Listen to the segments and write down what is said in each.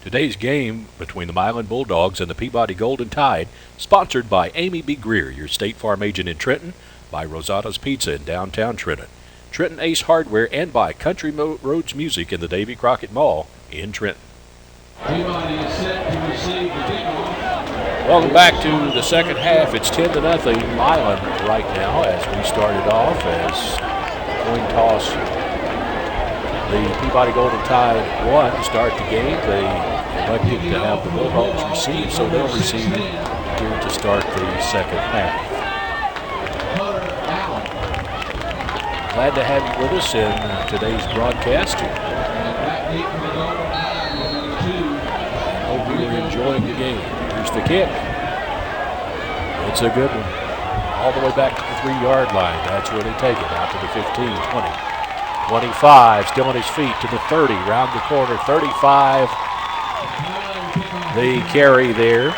Today's game between the Milan Bulldogs and the Peabody Golden Tide, sponsored by Amy B. Greer, your State Farm agent in Trenton, by Rosato's Pizza in downtown Trenton, Trenton Ace Hardware, and by Country Roads Music in the Davy Crockett Mall in Trenton. Peabody is set to receive the kickoff. Welcome back to the second half. It's 10-0 Milan right now as we started off as coin toss. The Peabody Golden Tide won to start the game. They elected to have the Bulldogs receive, so they'll receive here to start the second half. Glad to have you with us in today's broadcast. Hope you are enjoying the game. Here's the kick. It's a good one. All the way back to the 3-yard line. That's where they take it. Out to the 15, 20. 25, still on his feet to the 30, round the corner, 35. The carry there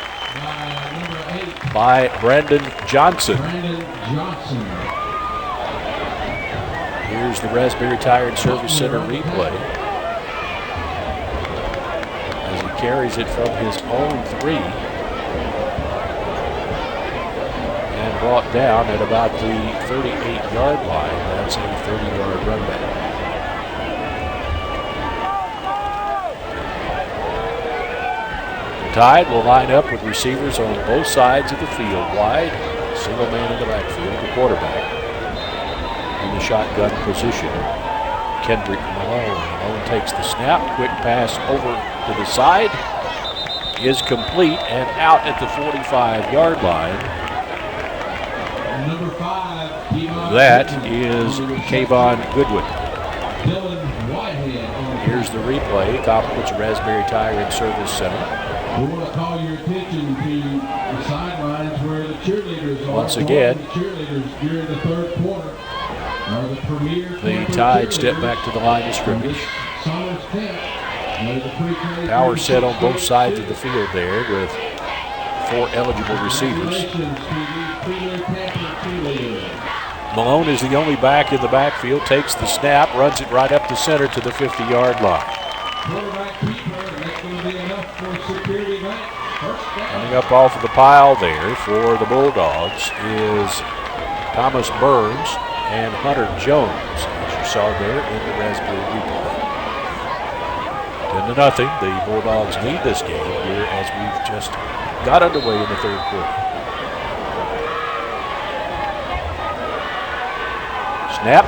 by Brandon Johnson. Here's the Raspberry Tire and Service Center replay as he carries it from his own 3 and brought down at about the 38-yard line. That's a 30-yard run back. Tide will line up with receivers on both sides of the field, wide, single man in the backfield, the quarterback in the shotgun position. Kendrick Malone. Malone takes the snap, quick pass over to the side, is complete and out at the 45-yard line. Number 5, that is Kayvon Goodwin. Here's the replay. Compliments of Raspberry Tire and Service Center. We want to call your attention to the sidelines where the cheerleaders are. Once again, the cheerleaders during the third quarter are the premier. The Tide step back to the line of scrimmage. Power set on both sides of the field there with 4 eligible receivers. Malone is the only back in the backfield, takes the snap, runs it right up the center to the 50-yard line. Coming up off of the pile there for the Bulldogs is Thomas Burns and Hunter Jones, as you saw there in the Raspberry replay. 10-0. The Bulldogs lead this game here as we've just got underway in the third quarter. Snap,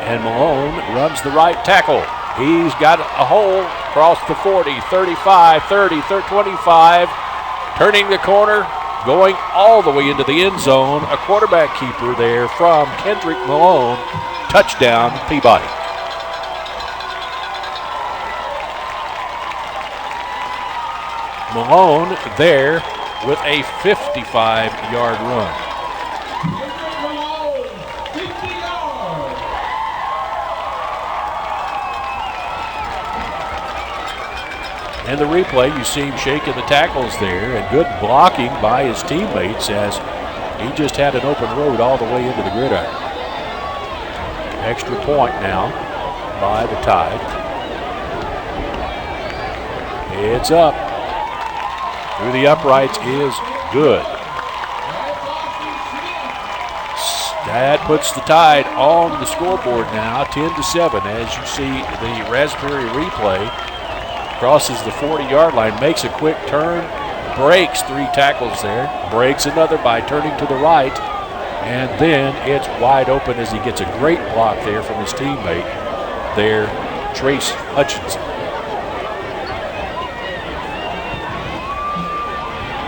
and Malone runs the right tackle. He's got a hole across the 40, 35, 30, 25, turning the corner, going all the way into the end zone. A quarterback keeper there from Kendrick Malone. Touchdown, Peabody. Malone there with a 55-yard run. And the replay, you see him shaking the tackles there, and good blocking by his teammates as he just had an open road all the way into the gridiron. Extra point now by the Tide. It's up. Through the uprights is good. That puts the Tide on the scoreboard now, 10-7, as you see the Raspberry replay. Crosses the 40-yard line, makes a quick turn, breaks 3 tackles there, breaks another by turning to the right, and then it's wide open as he gets a great block there from his teammate there, Trace Hutchinson.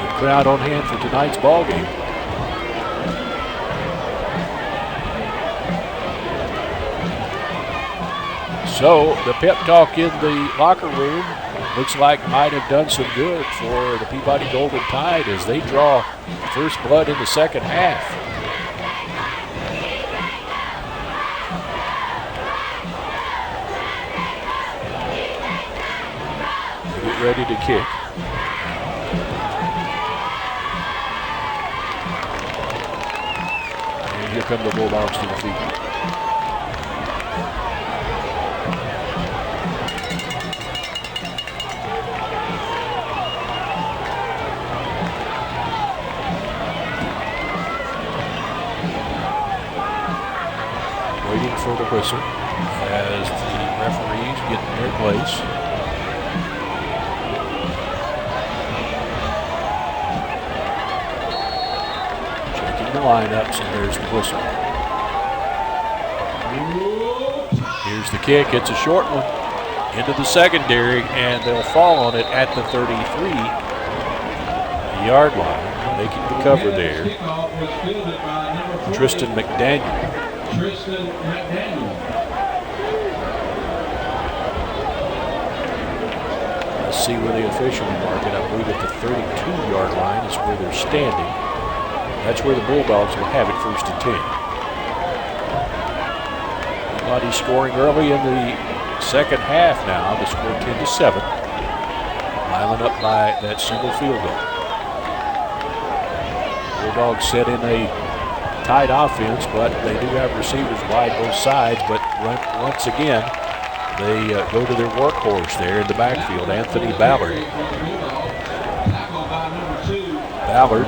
The crowd on hand for tonight's ballgame. So the pep talk in the locker room looks like might have done some good for the Peabody Golden Tide as they draw first blood in the second half. They get ready to kick. And here come the Bulldogs to the field. whistle as the referees get in their place. Checking the lineups, and there's the whistle. Here's the kick. It's a short one into the secondary, and they'll fall on it at the 33-yard line. Making the cover there. Tristan McDaniel. Let's see where the official will mark it. I believe at the 32-yard line is where they're standing. That's where the Bulldogs will have it, 1st and 10. Peabody scoring early in the second half now. The score 10-7. Milan up by that single field goal. Bulldogs set in a tight offense, but they do have receivers wide both sides. But once again, they go to their workhorse there in the backfield, Anthony Ballard. Ballard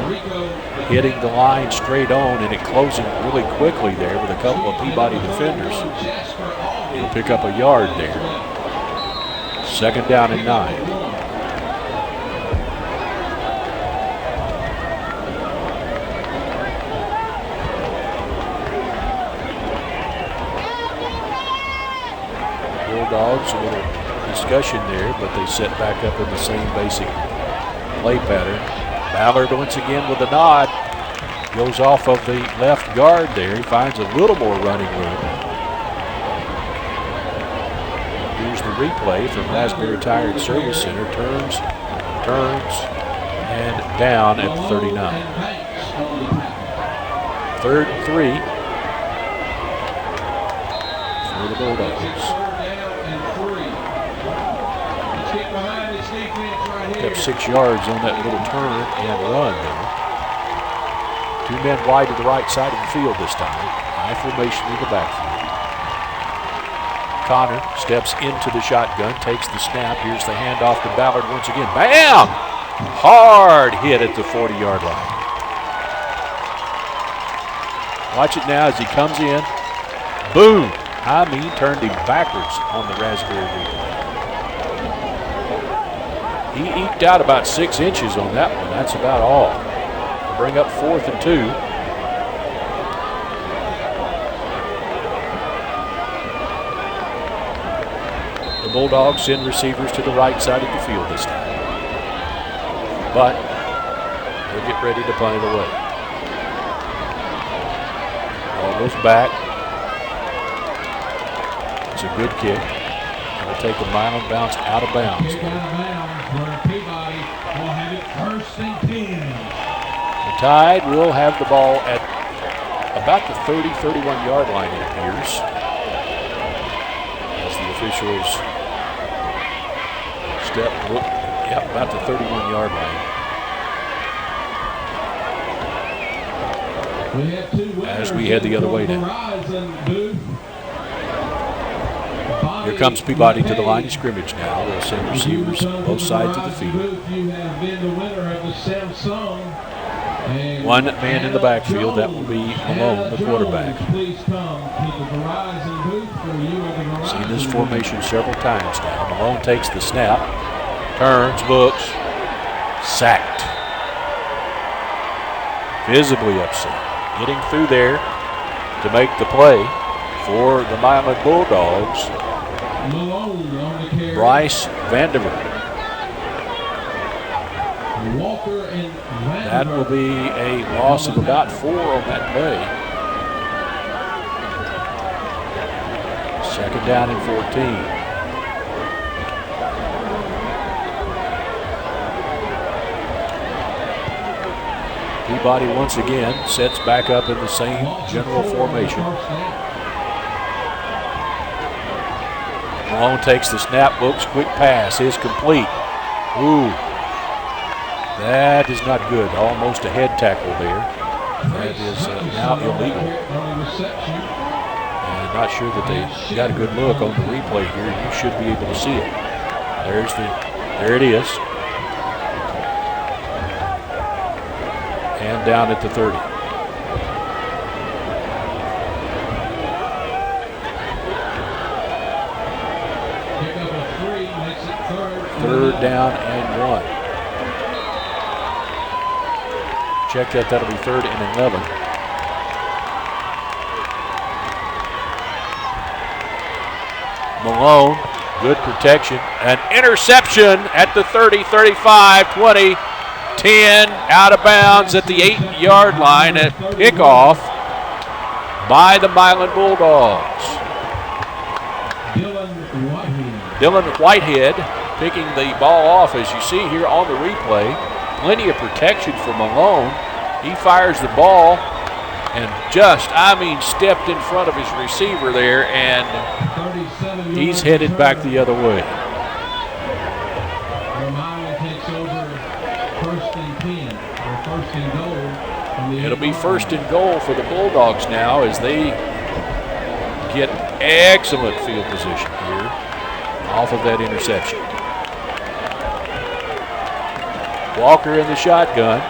hitting the line straight on, and it closing really quickly there with a couple of Peabody defenders. He'll pick up a yard there. 2nd down and 9. Bulldogs, a little discussion there, but they set back up in the same basic play pattern. Ballard once again with a nod. Goes off of the left guard there. He finds a little more running room. Here's the replay from Raspberry Tire and Service Center. Turns, and down at the 39. 3rd and 3 for the Bulldogs. Kept 6 yards on that little turn and run there. 2 men wide to the right side of the field this time. High formation in the backfield. Connor steps into the shotgun, takes the snap. Here's the handoff to Ballard once again. Bam! Hard hit at the 40-yard line. Watch it now as he comes in. Boom! I mean, turned him backwards on the Raspberry replay. He eked out about 6 inches on that one. That's about all. Bring up 4th and 2. The Bulldogs send receivers to the right side of the field this time. But they'll get ready to punt it away. Ball goes back. It's a good kick. It'll take a Milan bounce out of bounds. The Tide will have the ball at about the 30-31-yard line, it appears, as the officials look, about the 31-yard line. As we head the other way now. Here comes Peabody to the line of scrimmage now. They'll send receivers both sides of the field. 1 man in the backfield. That will be Malone, the quarterback. Seen this formation several times now. Malone takes the snap, turns, looks, sacked. Visibly upset. Getting through there to make the play for the Milan Bulldogs, Bryce Vanderbilt. That will be a loss of about 4 on that play. 2nd down and 14. Peabody once again sets back up in the same general formation. Malone takes the snap, looks, quick pass is complete. Ooh, that is not good. Almost a head tackle there. That is now illegal. And not sure that they got a good look on the replay here. You should be able to see it. There it is. And down at the 30. 3rd down and 1. Check that, that'll be 3rd and 11. Malone, good protection. An interception at the 30, 35, 20, 10, out of bounds at the 8-yard line at pickoff by the Milan Bulldogs. Dylan Whitehead picking the ball off, as you see here on the replay. Plenty of protection for Malone. He fires the ball and just, stepped in front of his receiver there, and he's headed back the other way. Takes over 1st and 10, or 1st and goal. It'll be 1st and goal for the Bulldogs now as they get excellent field position here off of that interception. Walker in the shotgun.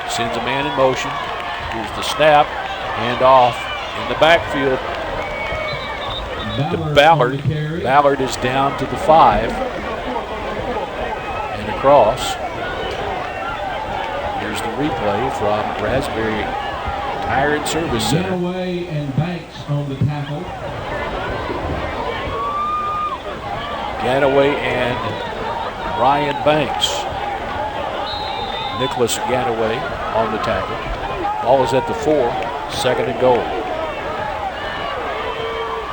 Sends a man in motion. Here's the snap. Hand off in the backfield to Ballard. Ballard is down to the 5. And across. Here's the replay from Raspberry Tire and Service Center. Ganaway and Banks on the tackle. Ganaway and Ryan Banks. Nicholas Ganaway on the tackle. Ball is at the 4, 2nd and goal.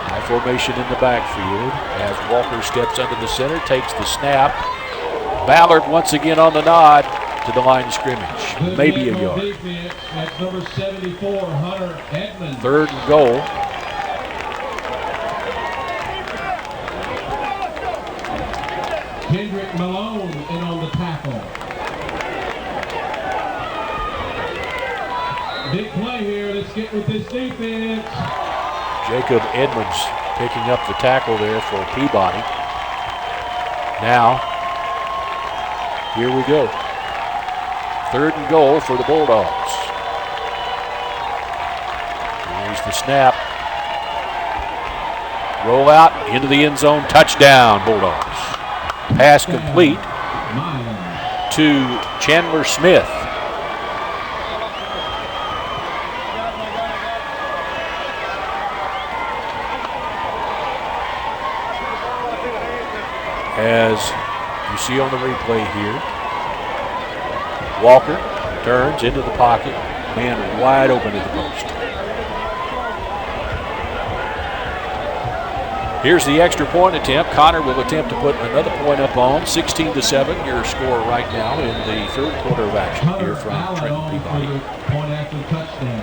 High formation in the backfield as Walker steps under the center, takes the snap. Ballard once again on the nod to the line of scrimmage. Maybe a yard. At number 74, Hunter Edmonds. 3rd and goal. Kendrick Malone in on the tackle. Big play here. Let's get with this defense. Jacob Edmonds picking up the tackle there for Peabody. Now, here we go. 3rd and goal for the Bulldogs. Here's the snap. Roll out into the end zone. Touchdown, Bulldogs. Pass complete to Chandler Smith. As you see on the replay here, Walker turns into the pocket, man wide open at the post. Here's the extra point attempt. Connor will attempt to put another point up on. 16-7, your score right now in the 3rd quarter of action here from Trenton Peabody. Point after touchdown.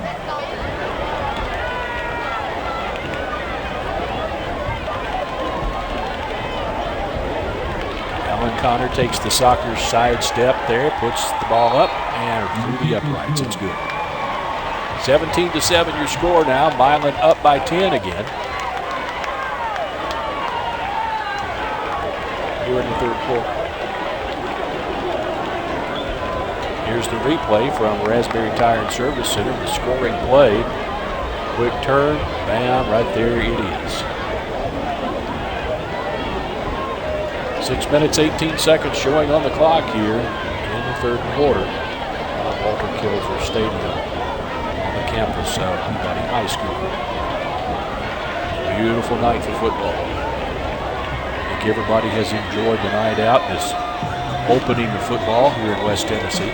Alan Connor takes the soccer side step there, puts the ball up and through the uprights. It's good. 17-7, your score now. Milan up by 10 again. Here in the 3rd quarter. Here's the replay from Raspberry Tire and Service Center. The scoring play. Quick turn, bam, right there it is. 6 minutes, 18 seconds showing on the clock here in the 3rd quarter. Walter Kilfer Stadium on the campus of Peabody High School. Beautiful night for football. I think everybody has enjoyed the night out, this opening of football here in West Tennessee.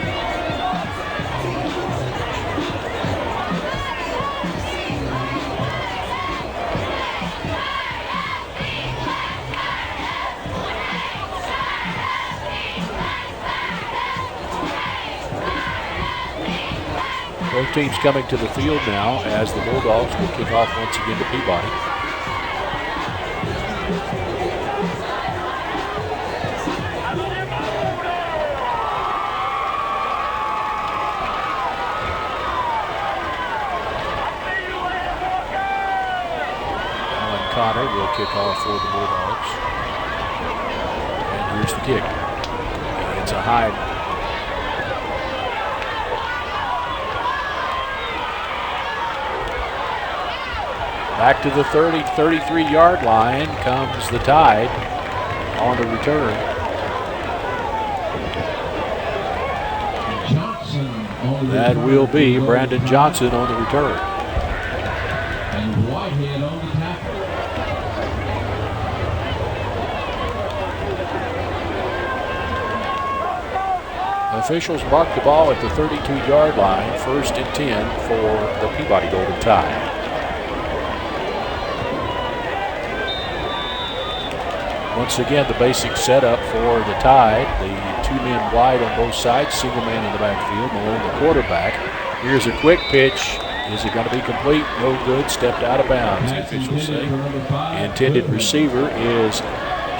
Both teams coming to the field now as the Bulldogs will kick off once again to Peabody. Alan Connor will kick off for the Bulldogs. And here's the kick. It's a high. Back to the 30, 33-yard line comes the Tide. on the return. That will be Brandon Johnson on the return. And Whitehead on the tackle. Officials mark the ball at the 32-yard line, 1st and 10 for the Peabody Golden Tide. Once again, the basic setup for the Tide. The 2 men wide on both sides, single man in the backfield, Malone the quarterback. Here's a quick pitch. Is it going to be complete? No good. Stepped out of bounds, the officials say. The intended receiver is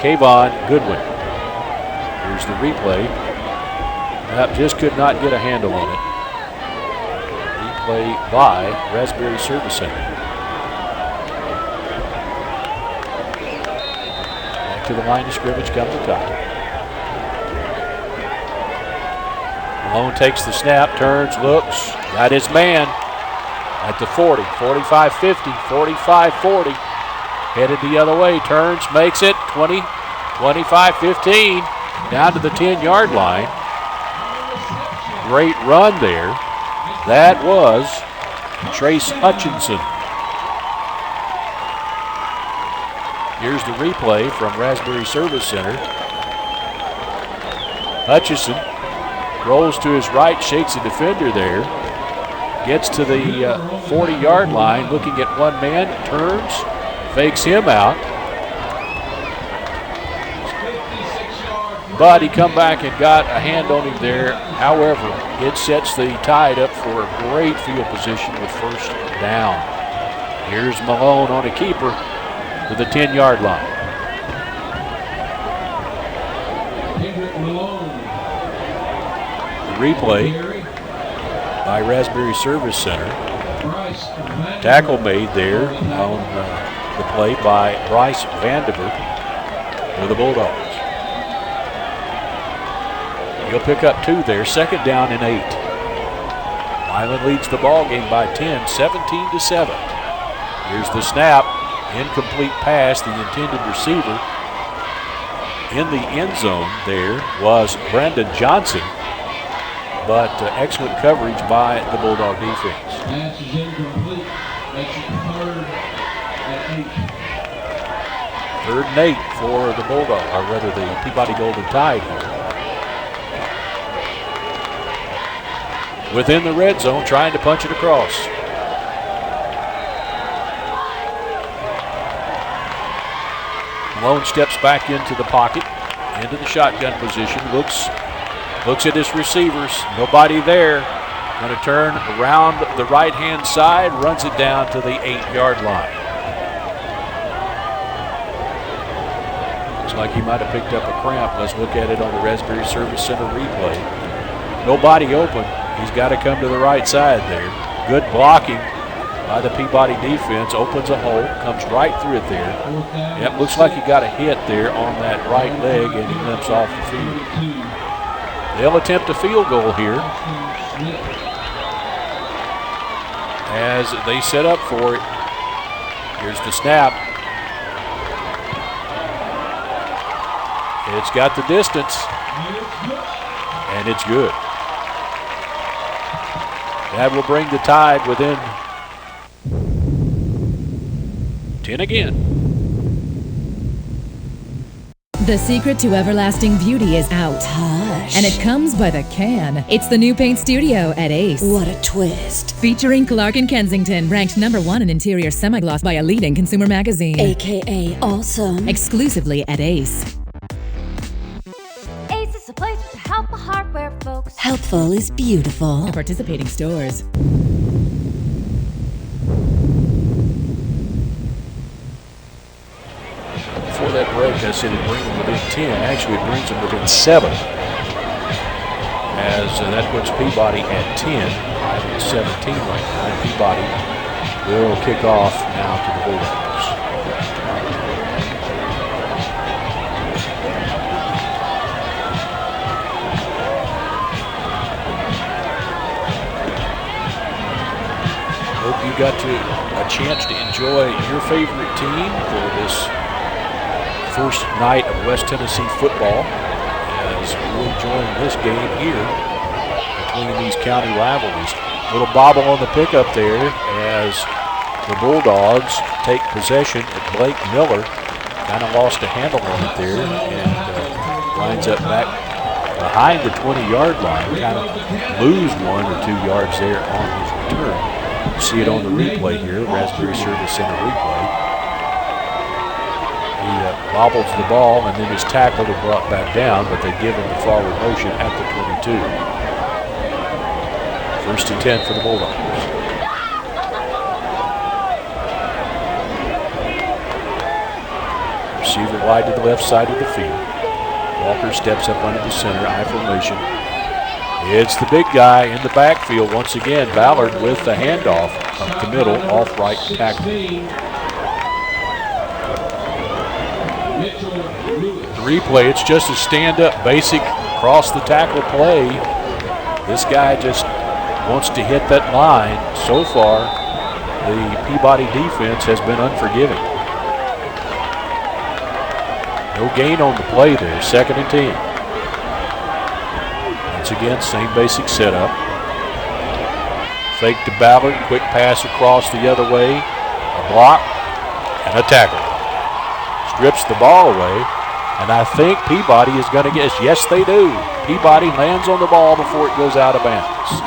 Kayvon Goodwin. Here's the replay. Just could not get a handle on it. Replay by Raspberry Service Center. To the line of scrimmage comes the Tide. Malone takes the snap, turns, looks, got his man at the 40, 45-50, 45-40. Headed the other way, turns, makes it, 20, 25-15, down to the 10-yard line. Great run there. That was Trace Hutchinson. Here's the replay from Raspberry Service Center. Hutchinson rolls to his right, shakes a defender there. Gets to the 40-yard line, looking at one man, turns, fakes him out. But he come back and got a hand on him there. However, it sets the Tide up for a great field position with 1st down. Here's Malone on a keeper to the 10-yard line. The replay by Raspberry Service Center. Tackle made there on the play by Bryce Vandiver for the Bulldogs. He'll pick up 2 there, 2nd down and 8. Milan leads the ball game by 10, 17-7. Here's the snap. Incomplete pass, the intended receiver. In the end zone there was Brandon Johnson, but excellent coverage by the Bulldog defense. Pass is incomplete. Makes it 3rd and 8. 3rd and 8 for the Bulldog, or rather the Peabody Golden Tide here. Within the red zone, trying to punch it across. Malone steps back into the pocket, into the shotgun position, looks at his receivers, nobody there. Going to turn around the right-hand side, runs it down to the 8-yard line. Looks like he might have picked up a cramp. Let's look at it on the Raspberry Service Center replay. Nobody open. He's got to come to the right side there. Good blocking by the Peabody defense. Opens a hole, comes right through it there. Yep, looks like he got a hit there on that right leg and he limps off the field. They'll attempt a field goal here as they set up for it. Here's the snap. It's got the distance, and it's good. That will bring the Tide within 10 again. The secret to everlasting beauty is out. Hush. And it comes by the can. It's the new paint studio at Ace. What a twist. Featuring Clark & Kensington, ranked #1 in interior semi-gloss by a leading consumer magazine. AKA awesome. Exclusively at Ace. Ace is a place to help the hardware folks. Helpful is beautiful. Participating stores. Before that break, I said it brings them within 10. Actually, it brings them within 7. As that puts Peabody at 10. At 17 right now. And Peabody will kick off now to the Bulldogs. Hope you got a chance to enjoy your favorite team for this first night of West Tennessee football as we'll join this game here between these county rivalries. Little bobble on the pickup there as the Bulldogs take possession. Blake Miller kind of lost a handle on it there and lines up back behind the 20-yard line. Kind of lose 1 or 2 yards there on his return. You see it on the replay here, Raspberry Service Center replay. He bobbles the ball and then is tackled and brought back down, but they give him the forward motion at the 22. First and 10 for the Bulldogs. Receiver wide to the left side of the field. Walker steps up under the center, I formation. It's the big guy in the backfield once again. Ballard with the handoff up the middle, off right tackle. The replay, it's just a stand-up, basic cross the tackle play. This guy just wants to hit that line. So far, the Peabody defense has been unforgiving. No gain on the play there, 2nd and 10. Once again, same basic setup. Fake to Ballard, quick pass across the other way, a block, and a tackle. Strips the ball away, and I think Peabody is going to get, yes they do. Peabody lands on the ball before it goes out of bounds.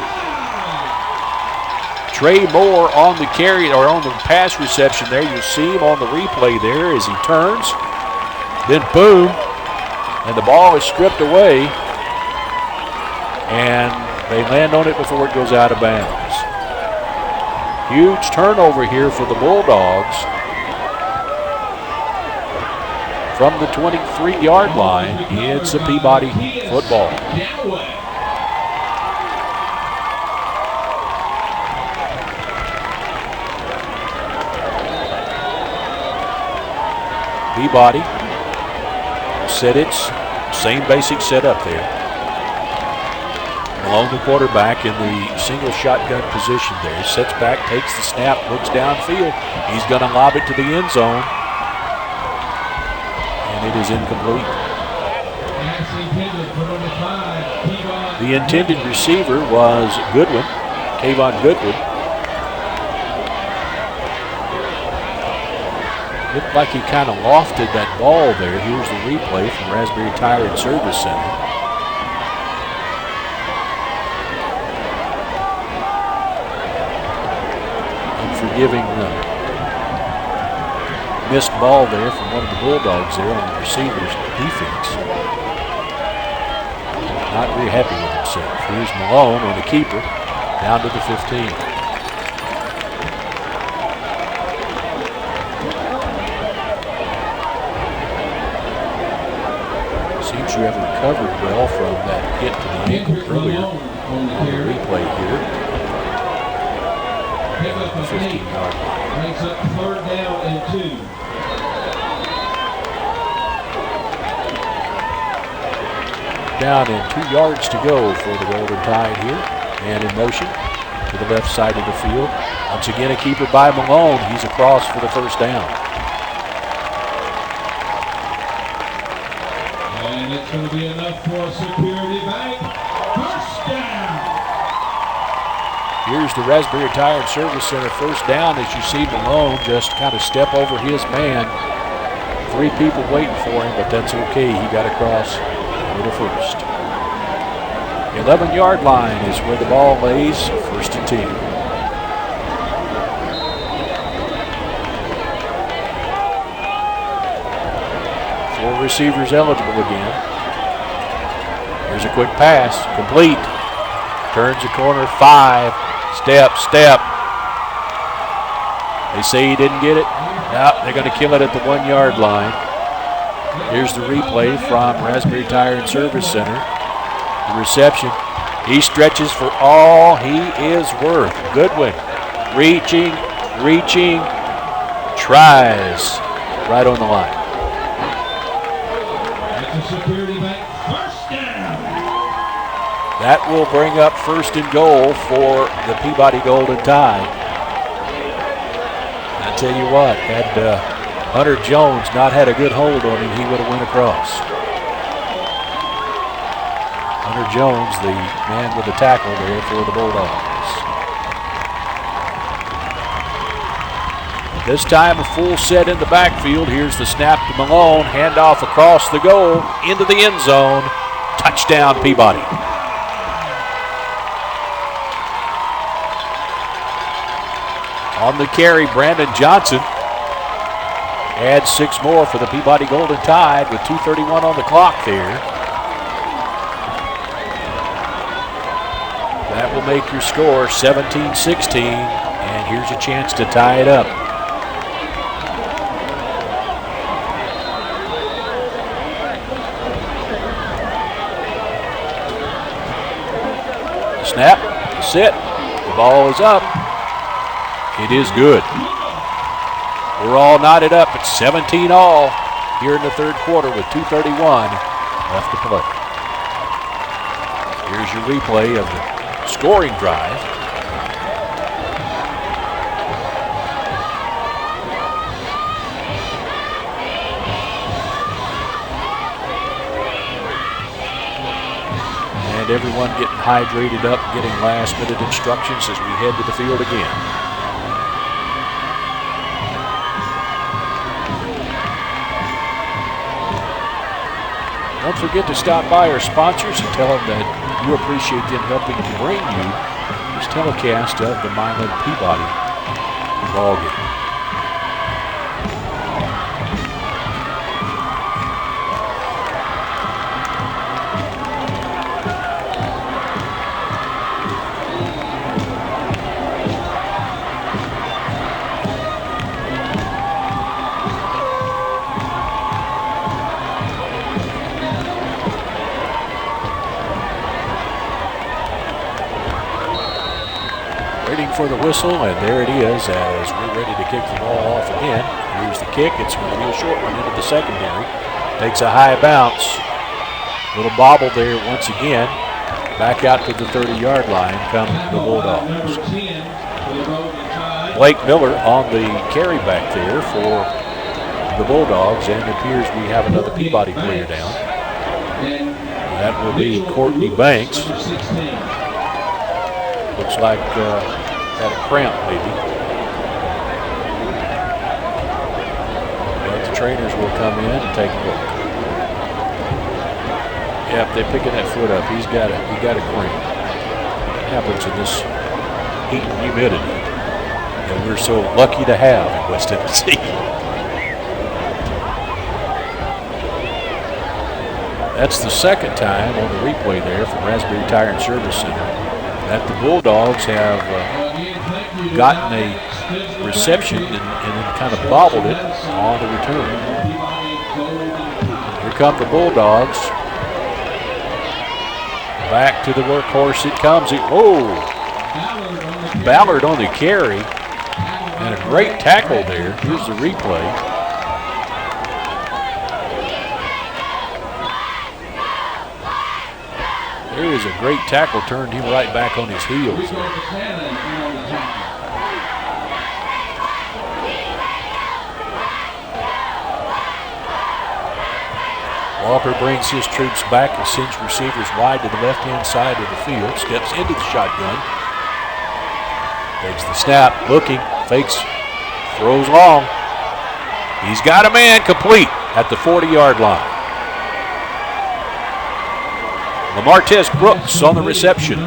Trey Moore on the carry, or on the pass reception there. You see him on the replay there as he turns. Then boom, and the ball is stripped away, and they land on it before it goes out of bounds. Huge turnover here for the Bulldogs. From the 23-yard line, it's a Peabody football. Peabody set its same basic setup there. Malone, the quarterback, in the single shotgun position there. Sets back, takes the snap, looks downfield. He's going to lob it to the end zone. And it is incomplete. The intended receiver was Goodwin, Kayvon Goodwin. Looked like he kind of lofted that ball there. Here's the replay from Raspberry Tire and Service Center. Unforgiving missed ball there from one of the Bulldogs there on the receiver's defense. Not very happy with himself. Here's Malone on the keeper, down to the 15. Seems to have recovered well from that hit to the ankle earlier on the replay here. The 15-yard line. Makes up 3rd down and 2. Down and 2 yards to go for the Golden Tide here. And in motion to the left side of the field. Once again, a keeper by Malone. He's across for the first down. And it's going to be enough for a security bank. First down. Here's the Raspberry Tire and Service Center first down as you see Malone just kind of step over his man. 3 people waiting for him, but that's okay. He got across for the first. 11-yard line is where the ball lays. First and 10. Four receivers eligible again. Here's a quick pass, complete. Turns the corner, 5. Step. They say he didn't get it. No, they're going to kill it at the 1-yard line. Here's the replay from Raspberry Tire and Service Center. The reception. He stretches for all he is worth. Goodwin reaching, tries right on the line. That will bring up first and goal for the Peabody Golden Tide. I tell you what, had Hunter Jones not had a good hold on him, he would have went across. Hunter Jones, the man with the tackle there for the Bulldogs. This time a full set in the backfield. Here's the snap to Malone. Handoff across the goal into the end zone. Touchdown Peabody. On the carry, Brandon Johnson adds 6 more for the Peabody Golden Tide with 2:31 on the clock there. That will make your score 17-16, and here's a chance to tie it up. Snap, sit, the ball is up. It is good. We're all knotted up at 17 all here in the third quarter with 2:31 left to play. Here's your replay of the scoring drive. And everyone getting hydrated up, getting last-minute instructions as we head to the field again. Don't forget to stop by our sponsors and tell them that you appreciate them helping to bring you this telecast of the Milan Peabody ballgame. For the whistle, and there it is as we're ready to kick the ball off again. Here's the kick. It's going to be a short one into the secondary. Takes a high bounce. Little bobble there once again. Back out to the 30-yard line come the Bulldogs. Blake Miller on the carry back there for the Bulldogs, and it appears we have another Peabody player down. That will be Courtney Banks. Looks like had a cramp maybe. But the trainers will come in and take a look. Yep, they're picking that foot up. He got a cramp. It happens in this heat and humidity that we're so lucky to have in West Tennessee. That's the second time on the replay there from Raspberry Tire and Service Center that the Bulldogs have gotten a reception and then kind of bobbled it on the return. Here come the Bulldogs. Back to the workhorse it comes. Ballard on the carry. And a great tackle there. Here's the replay. There is a great tackle, turned him right back on his heels. Walker brings his troops back and sends receivers wide to the left-hand side of the field. Steps into the shotgun. Takes the snap, looking, fakes, throws long. He's got a man complete at the 40-yard line. Lamartez Brooks on the reception.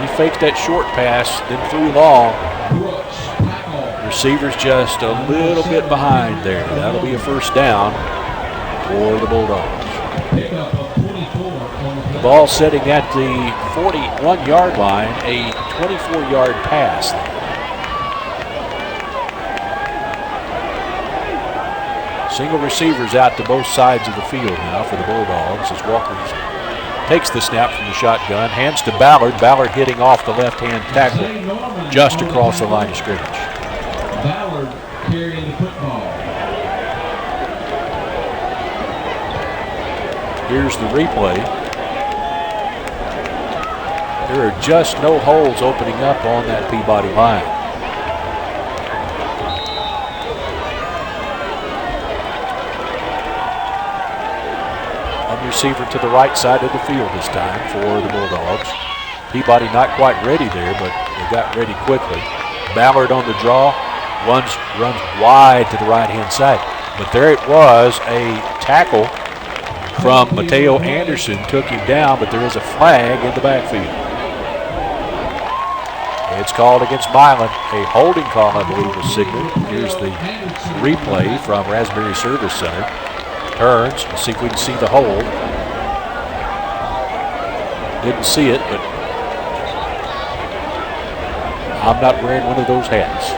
He faked that short pass, then threw long. Receivers just a little bit behind there. That'll be a first down for the Bulldogs. The ball sitting at the 41-yard line, a 24-yard pass. Single receivers out to both sides of the field now for the Bulldogs as Walker takes the snap from the shotgun, hands to Ballard. Ballard hitting off the left-hand tackle just across the line of scrimmage. Ballard carrying the football. Here's the replay. There are just no holes opening up on that Peabody line. On the receiver to the right side of the field this time for the Bulldogs. Peabody not quite ready there, but they got ready quickly. Ballard on the draw, runs wide to the right-hand side. But there it was, a tackle from Mateo Anderson took him down, but there is a flag in the backfield. It's called against Milan. A holding call, I believe, was signaled. Here's the replay from Raspberry Service Center. Turns, let's see if we can see the hold. Didn't see it, but I'm not wearing one of those hats.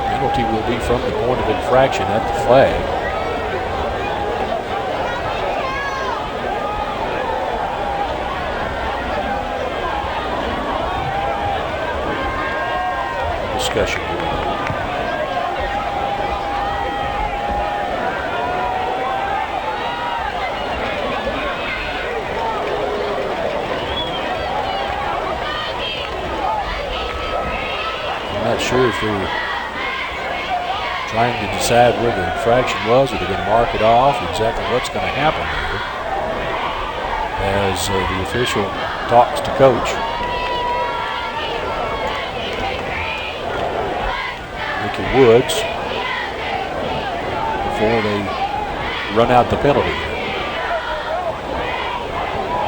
Penalty will be from the point of infraction at the flag. Discussion. I'm not sure if they're trying to decide where the infraction was, or they're going to mark it off, exactly what's going to happen here as the official talks to coach. Woods before they run out the penalty.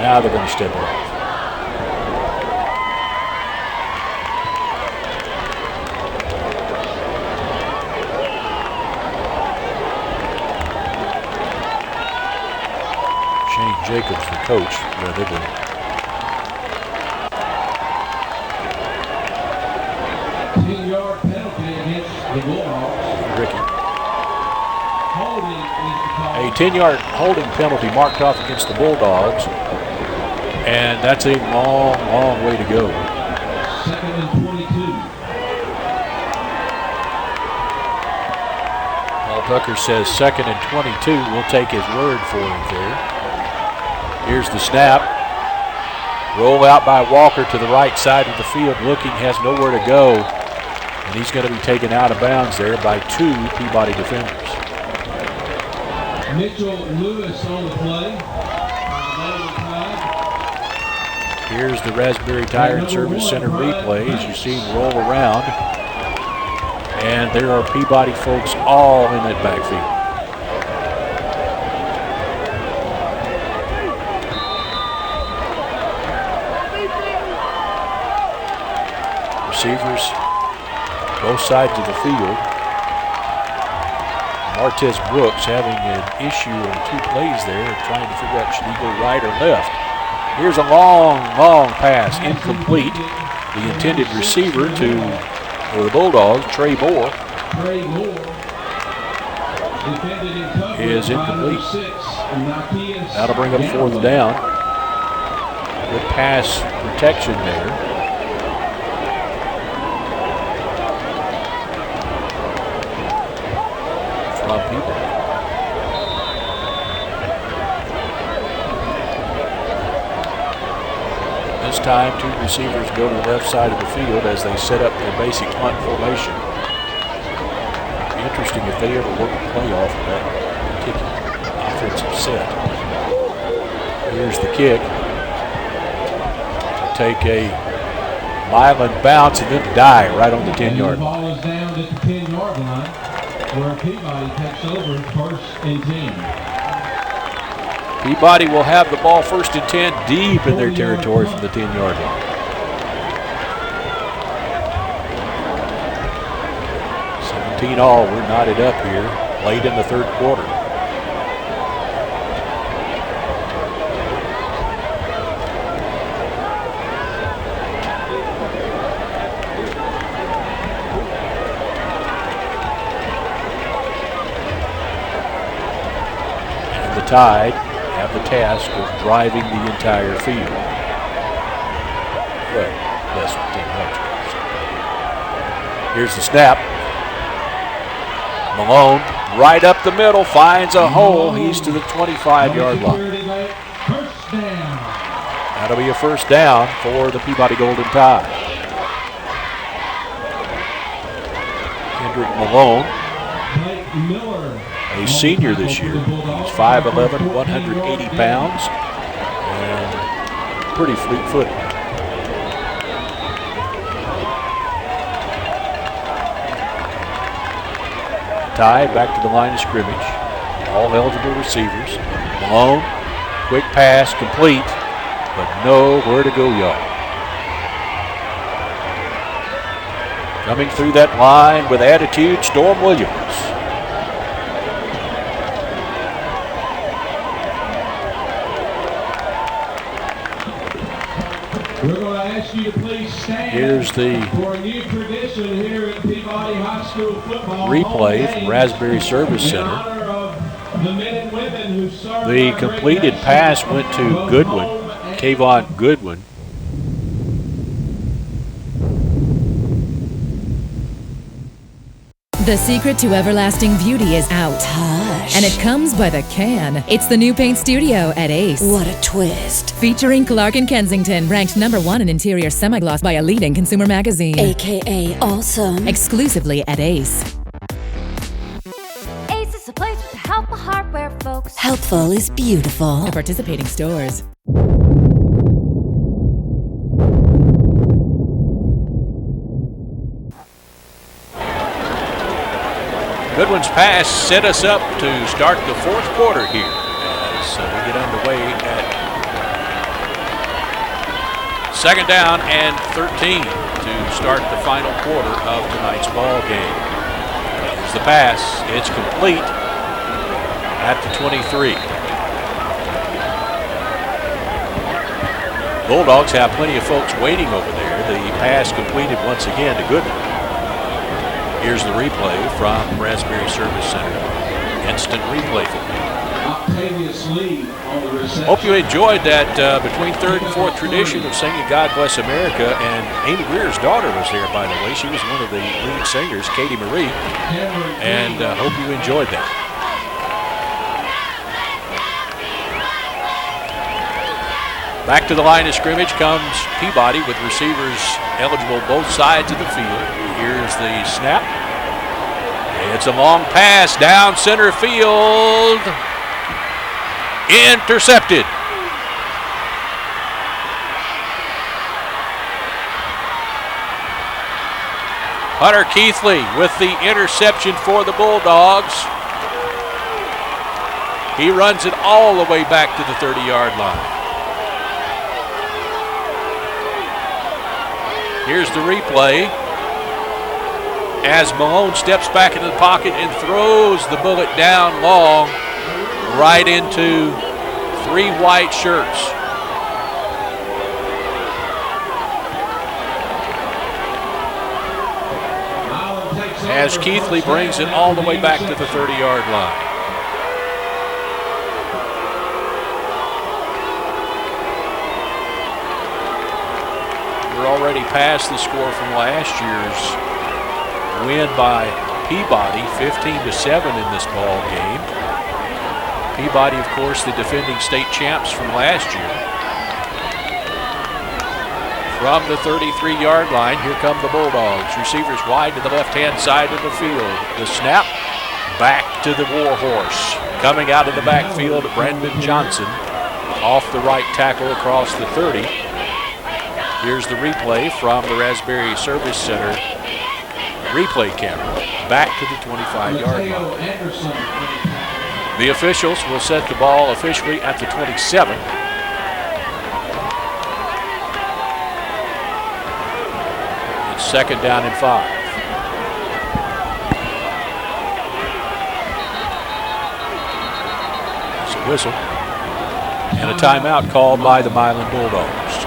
Now they're going to step off. Shane Jacobs, the coach, rather than the Bulldogs. Ricky. A 10-yard holding penalty marked off against the Bulldogs, and that's a long, long way to go. 2nd and 22. Paul Tucker says 2nd and 22. We'll take his word for it there. Here's the snap. Roll out by Walker to the right side of the field. Looking, has nowhere to go. And he's going to be taken out of bounds there by 2 Peabody defenders. Mitchell Lewis on the play. Here's the Raspberry Tire and Service Center replay as you see him roll around. And there are Peabody folks all in that backfield. Receivers, both sides of the field. Martez Brooks having an issue on 2 plays there, trying to figure out should he go right or left. Here's a long, long pass, incomplete. The intended receiver for the Bulldogs, Trey Moore, is incomplete. That'll bring up 4th down. Good pass protection there. People. This time, 2 receivers go to the left side of the field as they set up their basic punt formation. Be interesting if they ever work a play off of that kicking offensive set. Here's the kick. Take a Milan bounce and then die right on the 10-yard line. The ball is down at the 10-yard line, where Peabody takes over 1st and 10. Peabody will have the ball 1st and 10 deep in their territory from the 10-yard line. 17 all, we're knotted up here late in the 3rd quarter. Tide have the task of driving the entire field. Well, less than 10 yards. Here's the snap. Malone right up the middle, finds a hole. He's to the 25-yard line. That'll be a 1st down for the Peabody Golden Tide. Patrick Malone, Blake Miller. a senior this year. He's 5'11", 180 pounds, and pretty fleet-footed. Ty back to the line of scrimmage. All eligible receivers. Malone, quick pass, complete, but nowhere to go yard. Coming through that line with attitude, Storm Williams. We're going to ask you to please stand. Here's the for a new tradition here at Peabody High School football. replay from Raspberry Service In Center. honor of the men and women who served The our completed great pass nation, went to both Goodwin, home and Kayvon Goodwin. The secret to everlasting beauty is out. Hush. And it comes by the can. It's the new paint studio at Ace. What a twist. Featuring Clark & Kensington, ranked #1 in interior semi-gloss by a leading consumer magazine. AKA awesome. Exclusively at Ace. Ace is a place with helpful hardware, folks. Helpful is beautiful. At participating stores. Goodwin's pass set us up to start the fourth quarter here as we get underway at second down and 13 to start the final quarter of tonight's ball game. Here's the pass. It's complete at the 23. Bulldogs have plenty of folks waiting over there. The pass completed once again to Goodwin. Here's the replay from Raspberry Service Center. Instant replay for me. Octavius Lee on the reception. Hope you enjoyed that between third and fourth tradition of singing God Bless America. And Amy Greer's daughter was there, by the way. She was one of the lead singers, Katie Marie. And hope you enjoyed that. Back to the line of scrimmage comes Peabody with receivers eligible both sides of the field. Here's the snap. It's a long pass down center field. Intercepted. Hunter Keithley with the interception for the Bulldogs. He runs it all the way back to the 30-yard line. Here's the replay as Malone steps back into the pocket and throws the bullet down long right into three white shirts. As Keithley brings it all the way back to the 30-yard line. We're already past the score from last year's win by Peabody, 15-7 in this ball game. Peabody, of course, the defending state champs from last year. From the 33-yard line, here come the Bulldogs. Receivers wide to the left-hand side of the field. The snap, back to the Warhorse. Coming out of the backfield, Brandon Johnson off the right tackle across the 30. Here's the replay from the Raspberry Service Center replay camera. Back to the 25-yard line. The officials will set the ball officially at the 27. It's second down and 5. It's a whistle. And a timeout called by the Milan Bulldogs.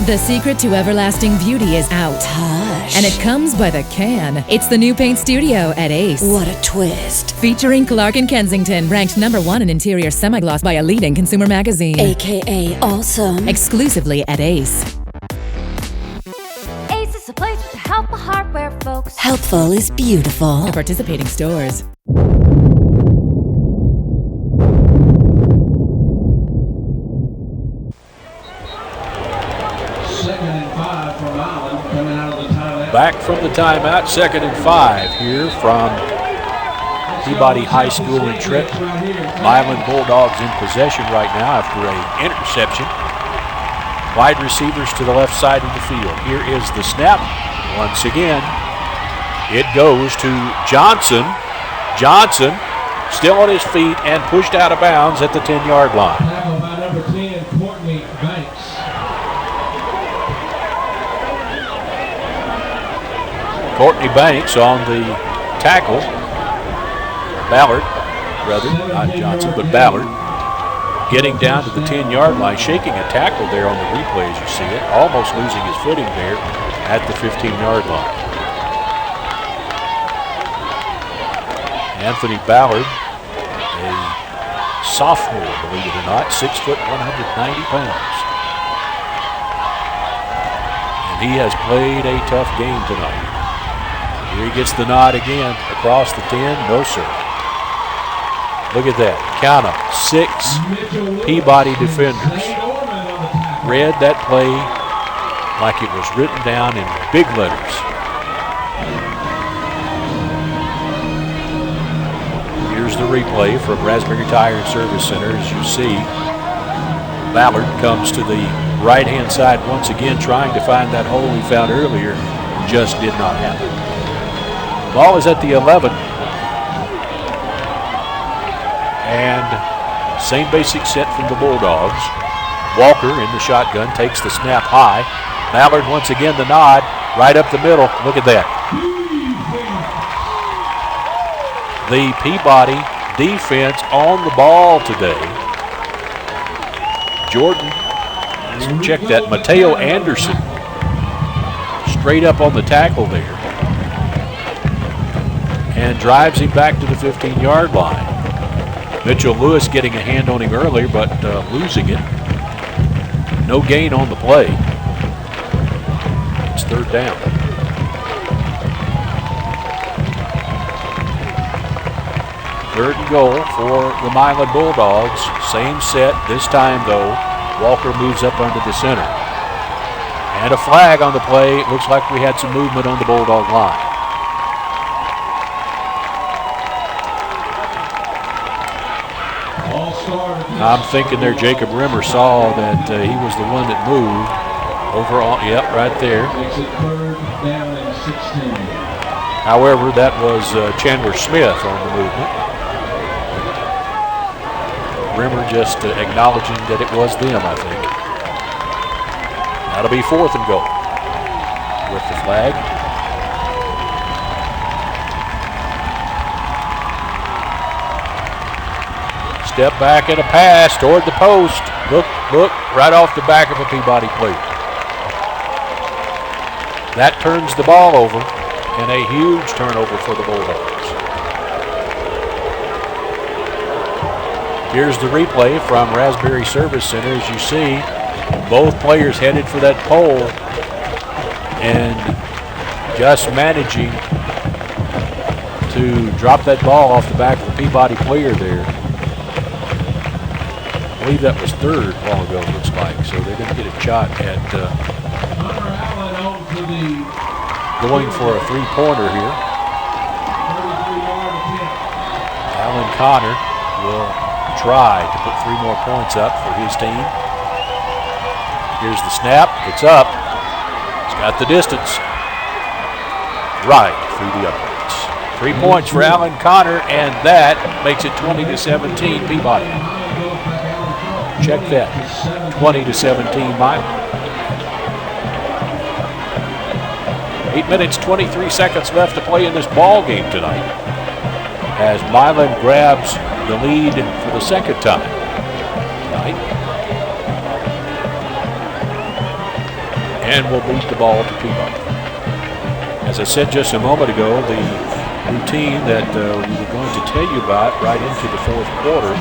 The secret to everlasting beauty is out. Hush. And it comes by the can. It's the new paint studio at Ace. What a twist. Featuring Clark & Kensington, ranked #1 in interior semi-gloss by a leading consumer magazine. AKA awesome. Exclusively at Ace. Ace is a place with helpful hardware, folks. Helpful is beautiful. At participating stores. back from the timeout, 2nd and 5 here from Peabody High School in Trenton. Milan Bulldogs in possession right now after an interception. Wide receivers to the left side of the field. Here is the snap. Once again, it goes to Johnson. Johnson still on his feet and pushed out of bounds at the 10-yard line. Tackle by number 10, Courtney Banks. Courtney Banks on the tackle. Ballard, rather, not Johnson, but Ballard, getting down to the 10-yard line, shaking a tackle there on the replay as you see it, almost losing his footing there at the 15-yard line. Anthony Ballard, a sophomore, believe it or not, 6 foot, 190 pounds. And he has played a tough game tonight. Here he gets the nod again, across the 10, no sir. Look at that, count them, 6 Peabody defenders. Read that play like it was written down in big letters. Here's the replay from Raspberry Tire and Service Center. As you see, Ballard comes to the right-hand side once again, trying to find that hole he found earlier. Just did not happen. Ball is at the 11. And same basic set from the Bulldogs. Walker in the shotgun takes the snap high. Ballard once again the nod, right up the middle. Look at that. The Peabody defense on the ball today. Jordan, check that, Mateo Anderson straight up on the tackle there and drives him back to the 15-yard line. Mitchell Lewis getting a hand on him earlier, but losing it. No gain on the play. It's 3rd down. Third and goal for the Milan Bulldogs. Same set. This time, though, Walker moves up under the center. And a flag on the play. It looks like we had some movement on the Bulldog line. I'm thinking there Jacob Rimmer saw that he was the one that moved over on, yep, right there. Makes it 3rd down and 16. However, that was Chandler Smith on the movement. Rimmer just acknowledging that it was them, I think. That'll be 4th and goal with the flag. Step back and a pass toward the post. Look, right off the back of a Peabody player. That turns the ball over, and a huge turnover for the Bulldogs. Here's the replay from Raspberry Service Center. As you see, both players headed for that pole and just managing to drop that ball off the back of the Peabody player there. I believe that was 3rd a while ago, looks like. So they're going to get a shot at going for a 3-pointer here. Alan Connor will try to put 3 more points up for his team. Here's the snap. It's up. It's got the distance. Right through the uprights. 3 points for Alan Connor, and that makes it 20-17 Peabody. Check that. 20-17 Milan. 8 minutes, 23 seconds left to play in this ball game tonight, as Milan grabs the lead for the 2nd time tonight, and will beat the ball to Peabody. As I said just a moment ago, the routine that we were going to tell you about right into the 4th quarter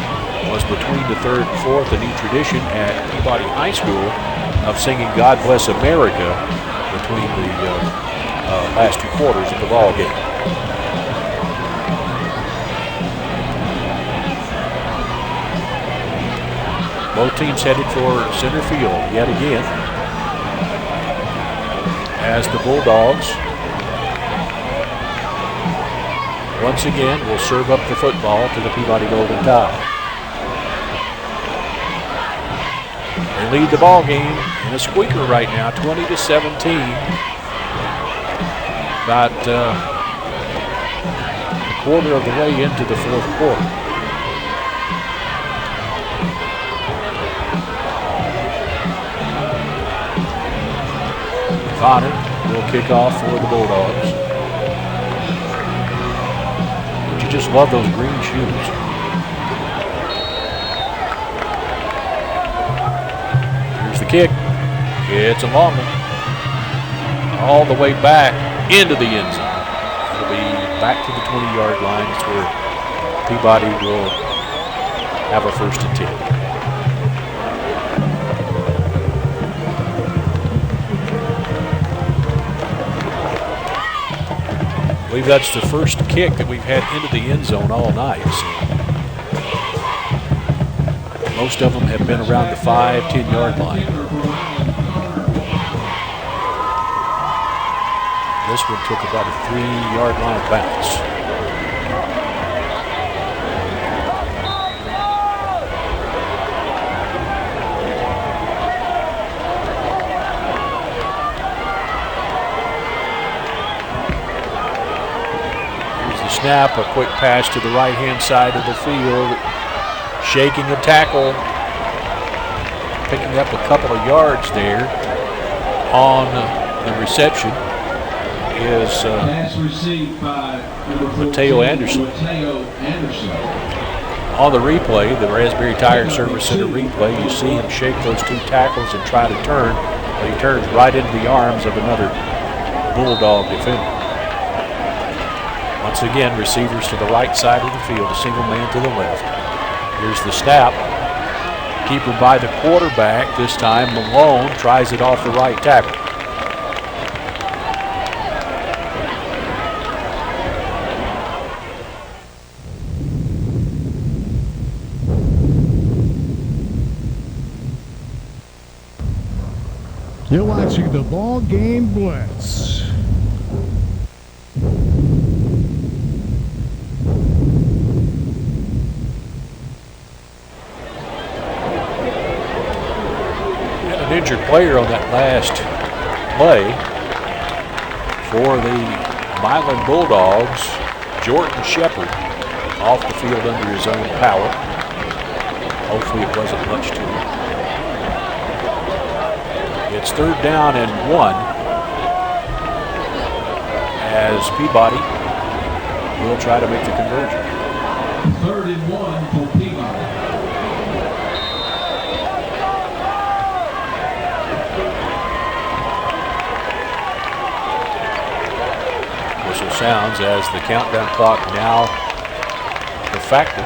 was between the 3rd and 4th, a new tradition at Peabody High School of singing God Bless America between the last 2 quarters of the ball game. Both teams headed for center field yet again, as the Bulldogs once again will serve up the football to the Peabody Golden Tide. They lead the ball game in a squeaker right now, 20-17. About a quarter of the way into the fourth quarter. Connor will kick off for the Bulldogs. But you just love those green shoes. Here's the kick. It's a long one. All the way back into the end zone. It'll be back to the 20-yard line. It's where Peabody will have a 1st and 10. I believe that's the first kick that we've had into the end zone all night. So most of them have been around the 5-10-yard line. This one took about a 3-yard line bounce. Snap, a quick pass to the right-hand side of the field. Shaking a tackle. Picking up a couple of yards there on the reception is Mateo Anderson. On the replay, the Raspberry Tire Service Center replay, you see him shake those 2 tackles and try to turn, but he turns right into the arms of another Bulldog defender. Once again, receivers to the right side of the field, a single man to the left. Here's the snap. Keeper by the quarterback. This time Malone tries it off the right tackle. You're watching the BallGame Blitz. Injured player on that last play for the Milan Bulldogs, Jordan Shepard, off the field under his own power. Hopefully it wasn't much to him. It's 3rd down and 1 as Peabody will try to make the conversion. 3rd and 1 for Peabody. Sounds as the countdown clock now the factor,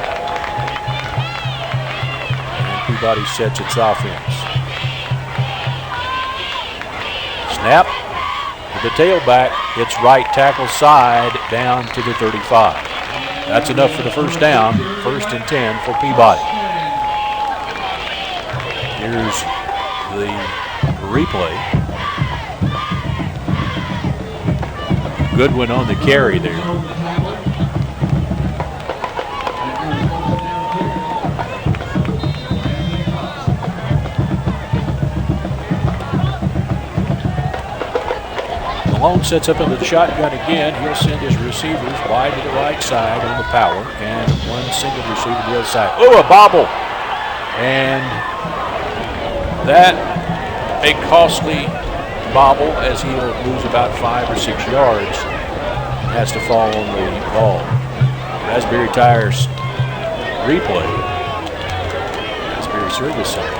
and Peabody sets its offense. Snap to the tailback. It's right tackle side down to the 35. That's enough for the 1st down. 1st and 10 for Peabody. Here's the replay. Goodwin on the carry there. Malone sets up into the shotgun again. He'll send his receivers wide to the right side on the power, and one single receiver to the other side. Oh, a bobble! And that a costly bobble as he'll lose about 5 or 6 yards. Has to fall on the ball. Raspberry Tires replay. Raspberry Service Center.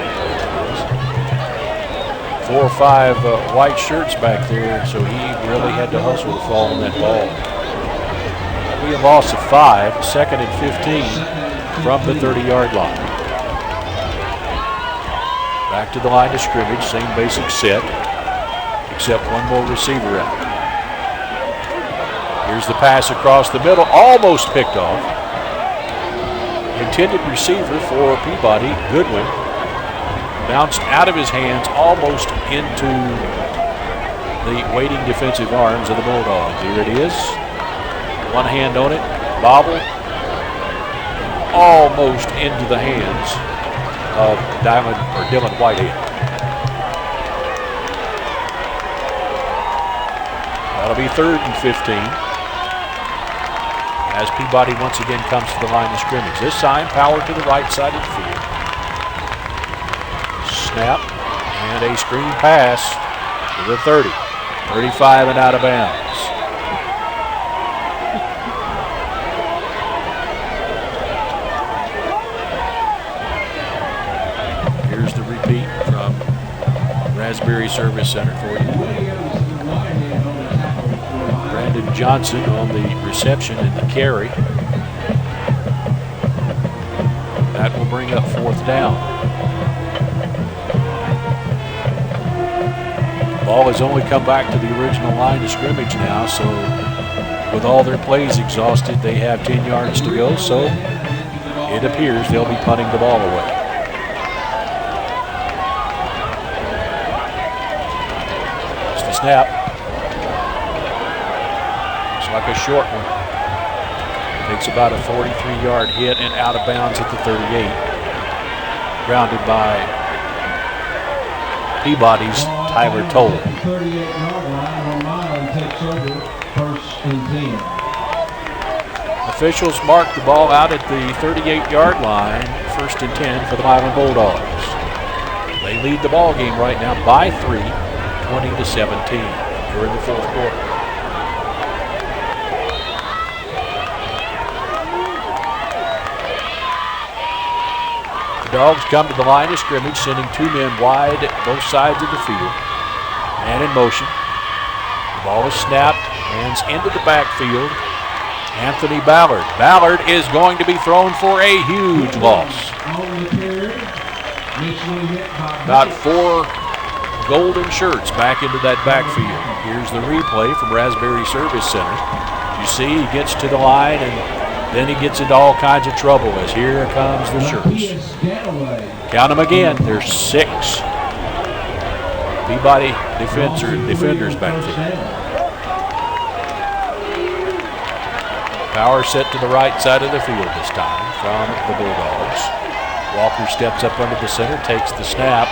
4 or 5 white shirts back there, so he really had to hustle to fall on that ball. We have loss of 5, 2nd and 15 from the 30-yard line. Back to the line of scrimmage, same basic set, except one more receiver out. Here's the pass across the middle, almost picked off. Intended receiver for Peabody, Goodwin, bounced out of his hands almost into the waiting defensive arms of the Bulldogs. Here it is. One hand on it. Bobble almost into the hands of Dylan Whitehead. That'll be 3rd and 15 as Peabody once again comes to the line of scrimmage. This time, power to the right side of the field. Snap and a screen pass to the 30. 35 and out of bounds. Here's the repeat from Raspberry Service Center for you. Brandon Johnson on the reception and the carry. That will bring up 4th down. Ball has only come back to the original line of scrimmage now, so with all their plays exhausted, they have 10 yards to go, so it appears they'll be punting the ball away. It's the snap. It's like a short one. Takes about a 43-yard hit and out of bounds at the 38. Grounded by Peabody's Tyler Toll. 38-yard line where Milan takes over 1st and 10. Officials mark the ball out at the 38-yard line, 1st and 10 for the Milan Bulldogs. They lead the ball game right now by 3, 20-17. We're in the 4th quarter. The Dogs come to the line of scrimmage, sending 2 men wide at both sides of the field. And in motion. The ball is snapped, hands into the backfield. Anthony Ballard. Ballard is going to be thrown for a huge loss. About 4 golden shirts back into that backfield. Here's the replay from Raspberry Service Center. You see he gets to the line and then he gets into all kinds of trouble as here comes the shirts. Count them again. There's 6 Peabody defenders back there. Power set to the right side of the field this time from the Bulldogs. Walker steps up under the center, takes the snap,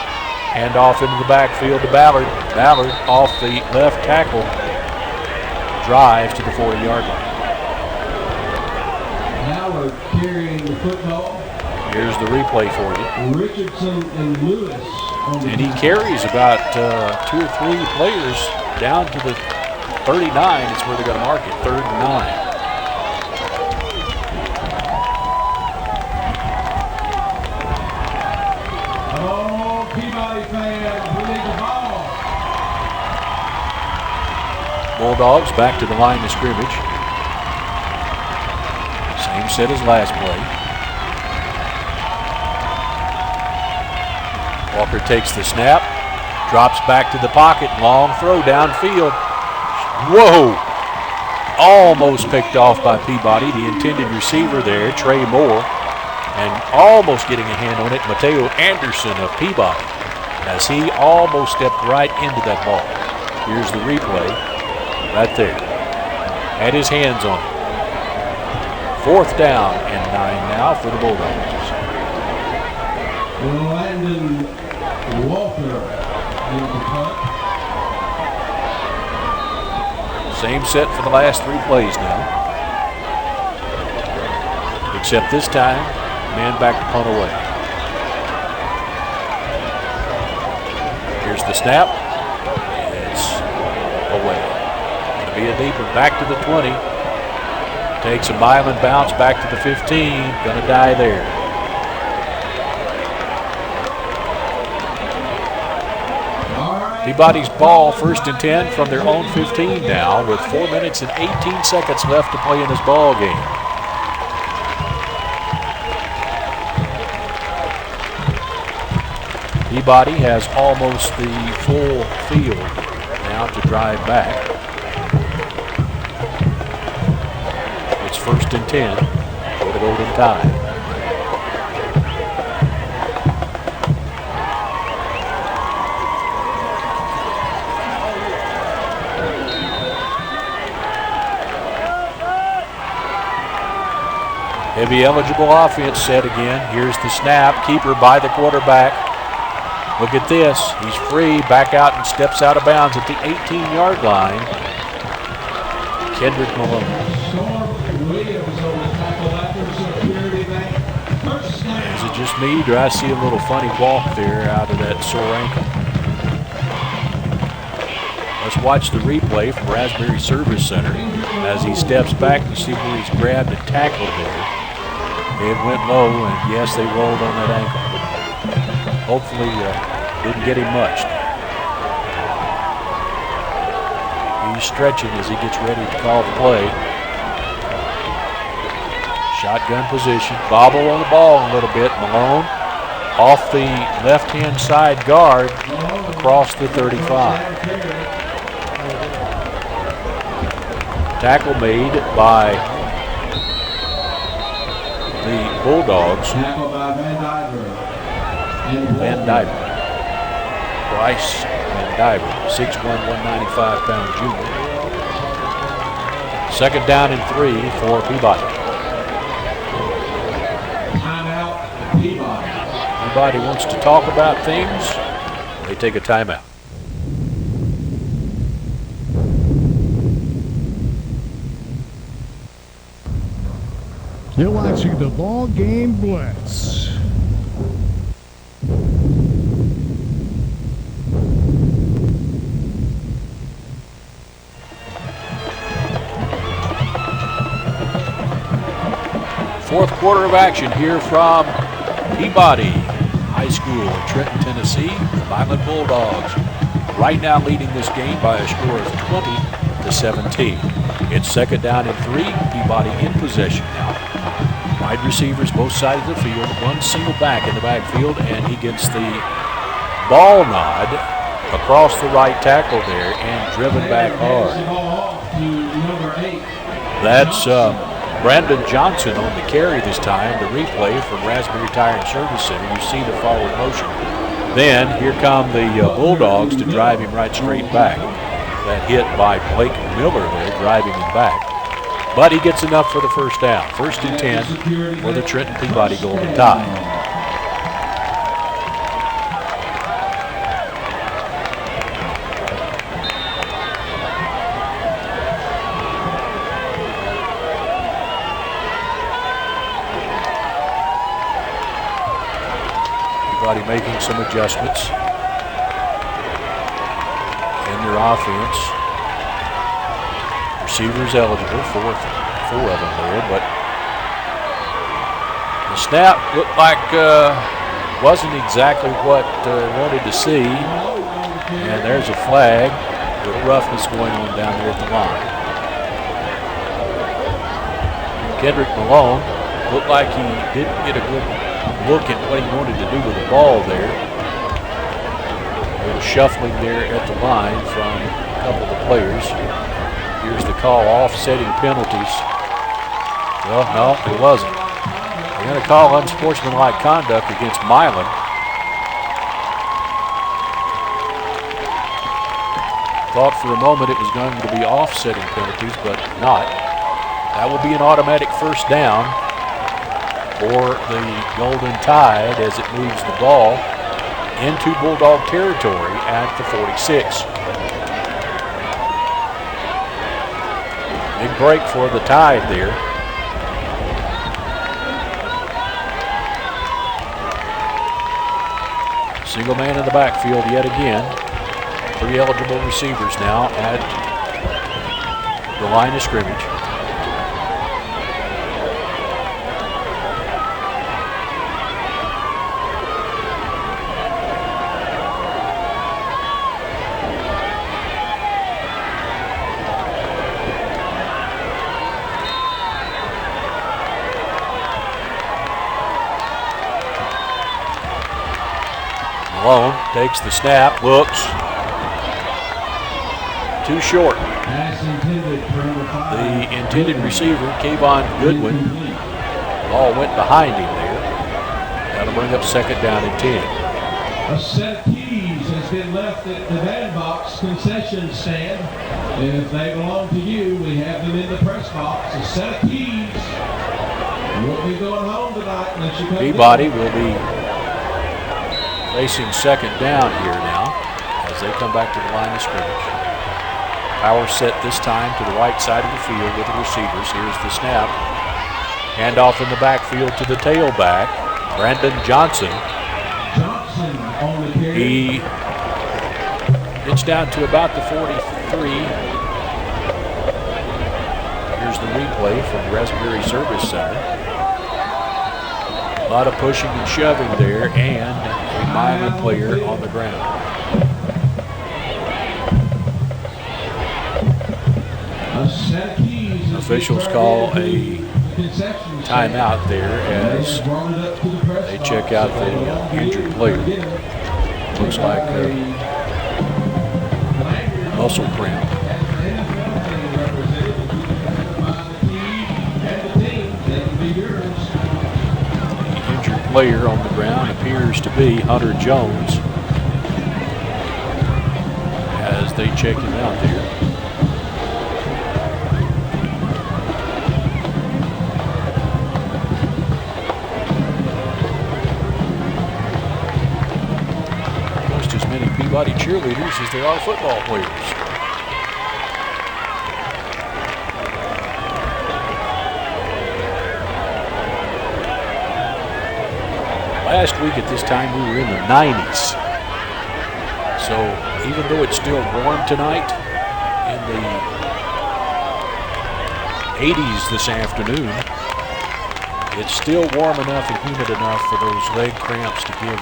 hand off into the backfield to Ballard. Ballard off the left tackle, drives to the 40-yard line. Ballard carrying the football. Here's the replay for you. Richardson and Lewis. And he carries about 2 or 3 players down to the 39. It's where they're going to mark it, 3rd and 9. Oh, Peabody fans, we need the ball. Bulldogs back to the line of scrimmage. Same set as last play. Walker takes the snap, drops back to the pocket, long throw downfield. Whoa! Almost picked off by Peabody, the intended receiver there, Trey Moore, and almost getting a hand on it, Mateo Anderson of Peabody, as he almost stepped right into that ball. Here's the replay, right there. Had his hands on it. 4th down and 9 now for the Bulldogs. Landon Walker in the punt. Same set for the last 3 plays now. Except this time, man back to punt away. Here's the snap. It's away. Going to be a deep one back to the 20. Takes a Milan bounce back to the 15. Going to die there. Peabody's ball, 1st and 10 from their own 15 now, with 4 minutes and 18 seconds left to play in this ball game. Peabody has almost the full field now to drive back. It's 1st and 10 for the Golden Tide. Heavy eligible offense set again. Here's the snap. Keeper by the quarterback. Look at this. He's free. Back out and steps out of bounds at the 18-yard line. Kendrick Malone. Is it just me? Do I see a little funny walk there out of that sore ankle? Let's watch the replay from Raspberry Service Center as he steps back to see where he's grabbed and tackled there. It went low, and yes, they rolled on that ankle. Hopefully, didn't get him much. He's stretching as he gets ready to call the play. Shotgun position. Bobble on the ball a little bit. Malone off the left-hand side guard across the 35. Tackle made by the Bulldogs. Van Diver. Bryce Van Diver, 6'1", 195-pound junior. Second down and 3 for Peabody. Timeout, Peabody. Anybody wants to talk about things, they take a timeout. You're watching the Ball Game Blitz. Fourth quarter of action here from Peabody High School in Trenton, Tennessee. The Milan Bulldogs right now leading this game by a score of 20-17. It's second down and 3. Peabody in possession now. Wide receivers both sides of the field. One single back in the backfield, and he gets the ball nod across the right tackle there and driven back hard. That's Brandon Johnson on the carry this time. The replay from Raspberry Tire and Service Center. You see the forward motion. Then here come the Bulldogs to drive him right straight back. That hit by Blake Miller there, driving him back. But he gets enough for the first down. First and 10 for the Trenton Peabody Golden Tide. Peabody making some adjustments in their offense. Receivers eligible, four of them there, but the snap looked like wasn't exactly what wanted to see. And there's a flag. A little roughness going on down there at the line. Kendrick Malone looked like he didn't get a good look at what he wanted to do with the ball there. A little shuffling there at the line from a couple of the players. Here's the call, offsetting penalties. Well, no, it wasn't. They're going to call unsportsmanlike conduct against Milan. Thought for a moment it was going to be offsetting penalties, but not. That will be an automatic first down for the Golden Tide as it moves the ball into Bulldog territory at the 46. Big break for the Tide there. Single man in the backfield yet again. 3 eligible receivers now at the line of scrimmage. Malone takes the snap, looks too short. The intended receiver, Kayvon Goodwin, ball went behind him there. That'll bring up second down and 10. A set of keys has been left at the bandbox concession stand. If they belong to you, we have them in the press box. A set of keys. We'll be going home tonight unless you come Peabody will be facing second down here now as they come back to the line of scrimmage. Power set this time to the right side of the field with the receivers. Here's the snap. Handoff in the backfield to the tailback, Brandon Johnson. Johnson on the carry. He gets down to about the 43. Here's the replay from Raspberry Service Center. A lot of pushing and shoving there, and a Milan player on the ground. Officials call a timeout there as they check out the injured player. Looks like a muscle cramp. The injured player on the ground appears to be Hunter Jones as they check him out there. Peabody cheerleaders as there are football players. Last week at this time we were in the 90s. So even though it's still warm tonight, in the 80s this afternoon, it's still warm enough and humid enough for those leg cramps to give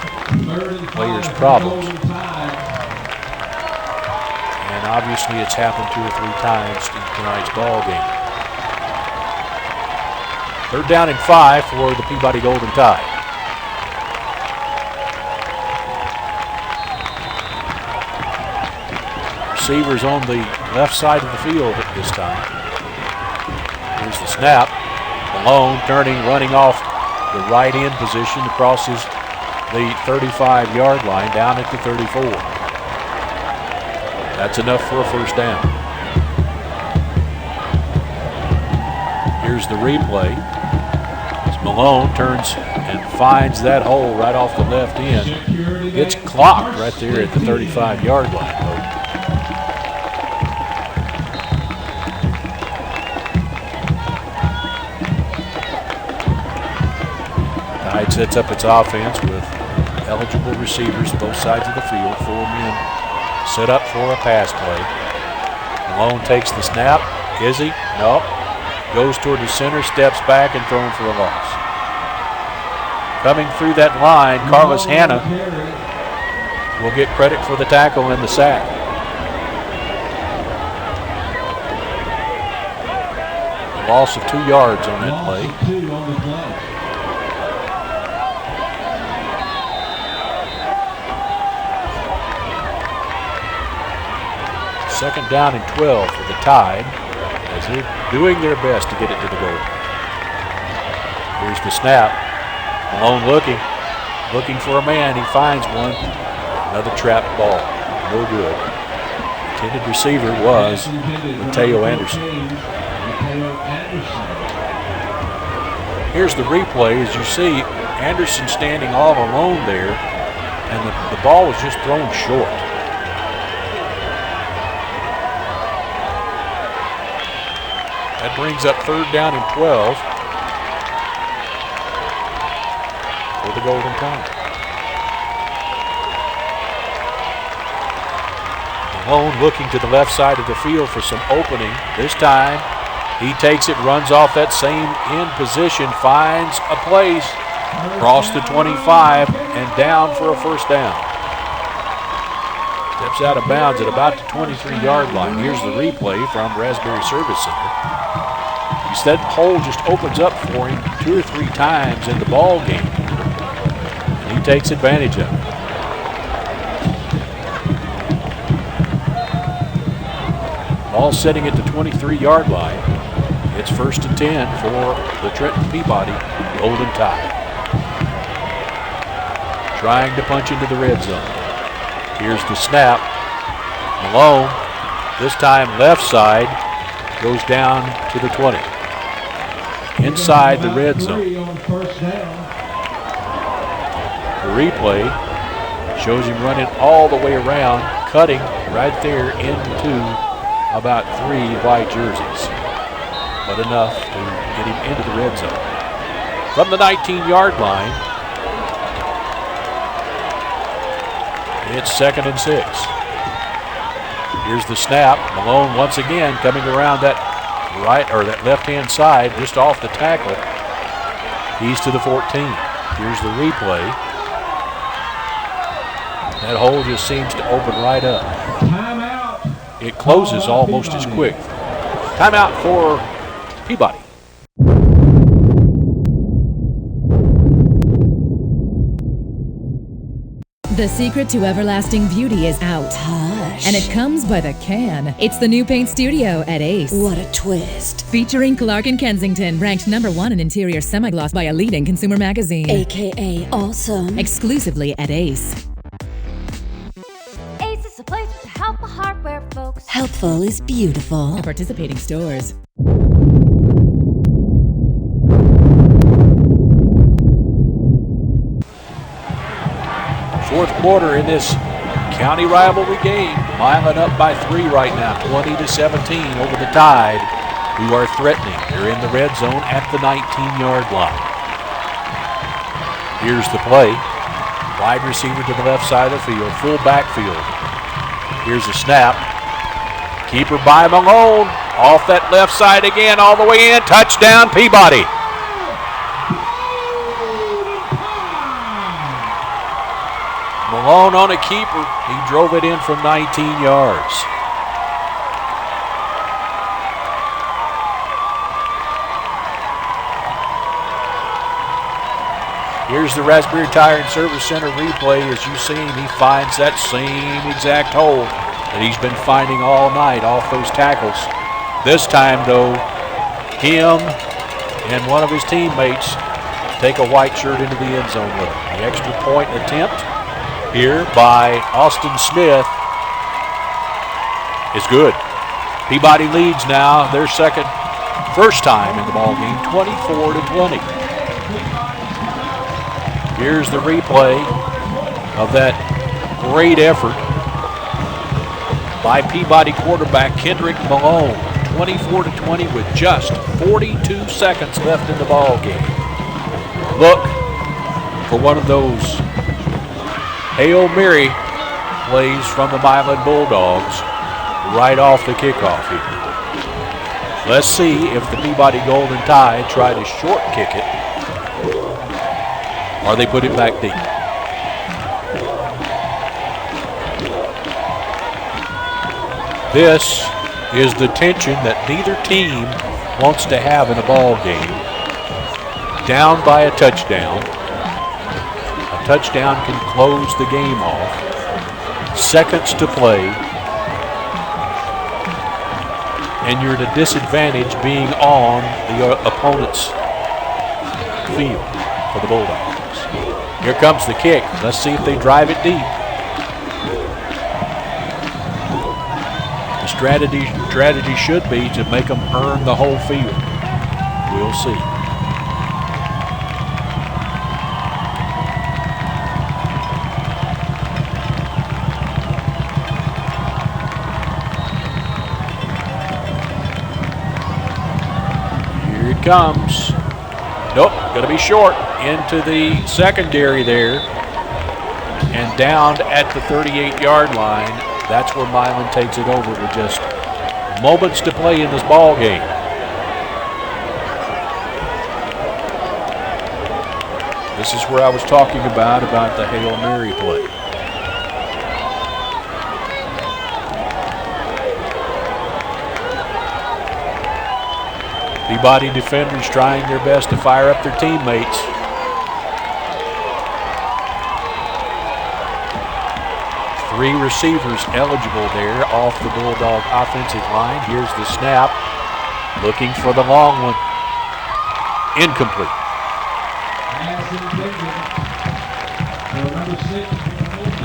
players problems. And obviously it's happened 2 or 3 times in tonight's ball game. 3rd down and 5 for the Peabody Golden Tide. Receivers on the left side of the field at this time. Here's the snap. Malone turning, running off the right end position, crosses the 35-yard line down at the 34. That's enough for a first down. Here's the replay. As Malone turns and finds that hole right off the left end. It's clocked right there at the 35-yard line. Tide sets up its offense with eligible receivers both sides of the field. 4 men set up for a pass play. Malone takes the snap. Is he? No. Goes toward the center, steps back, and thrown for a loss. Coming through that line, Carlos Hanna will get credit for the tackle and the sack. A loss of 2 yards on that play. Second down and 12 for the Tide as they're doing their best to get it to the goal. Here's the snap. Malone looking for a man. He finds one. Another trapped ball. No good. Intended receiver was Mateo Anderson. Here's the replay. As you see, Anderson standing all alone there, and the ball was just thrown short. That brings up 3rd down and 12 for the Golden Tide. Malone looking to the left side of the field for some opening. This time he takes it, runs off that same end position, finds a place, across the 25 and down for a first down. Steps out of bounds at about the 23-yard line. Here's the replay from Raspberry Service Center. That hole just opens up for him 2 or 3 times in the ball game, and he takes advantage of it. Ball setting at the 23-yard line. It's 1st and 10 for the Trenton Peabody Golden Tide. Trying to punch into the red zone. Here's the snap. Malone, this time left side, goes down to the 20. inside the red zone. On first down. The replay shows him running all the way around, cutting right there into about 3 white jerseys, but enough to get him into the red zone. From the 19-yard line, it's 2nd and 6. Here's the snap. Malone once again coming around that that left-hand side, just off the tackle. He's to the 14. Here's the replay. That hole just seems to open right up. Timeout. It closes almost as quick. Timeout for Peabody. The secret to everlasting beauty is out. Hush. And it comes by the can. It's the new paint studio at Ace. What a twist. Featuring Clark & Kensington, ranked #1 in interior semi-gloss by a leading consumer magazine. AKA awesome. Exclusively at Ace. Ace is a place to help the hardware folks. Helpful is beautiful. Participating stores. Fourth quarter in this county rivalry game. Milan up by 3 right now, 20-17 over the Tide, who are threatening. They're in the red zone at the 19-yard line. Here's the play. Wide receiver to the left side of the field, full backfield. Here's the snap. Keeper by Malone. Off that left side again, all the way in. Touchdown, Peabody. Malone on a keeper. He drove it in from 19 yards. Here's the Raspberry Tire and Service Center replay. As you see him, he finds that same exact hole that he's been finding all night off those tackles. This time, though, him and one of his teammates take a white shirt into the end zone with him. The extra point attempt here by Austin Smith is good. Peabody leads now their first time in the ball game, 24-20. Here's the replay of that great effort by Peabody quarterback Kendrick Malone. 24-20 with just 42 seconds left in the ball game. Look for one of those Hail Mary plays from the Milan Bulldogs right off the kickoff here. Let's see if the Peabody Golden Tide try to short kick it or they put it back deep. This is the tension that neither team wants to have in a ball game. Down by a touchdown. A touchdown can close the game off. Seconds to play. And you're at a disadvantage being on the opponent's field for the Bulldogs. Here comes the kick. Let's see if they drive it deep. The strategy should be to make them earn the whole field. We'll see. Here it comes. Nope, going to be short into the secondary there and down at the 38-yard line. That's where Milan takes it over with just moments to play in this ball game. This is where I was talking about the Hail Mary play. Peabody defenders trying their best to fire up their teammates. Three receivers eligible there off the Bulldog offensive line. Here's the snap. Looking for the long one. Incomplete.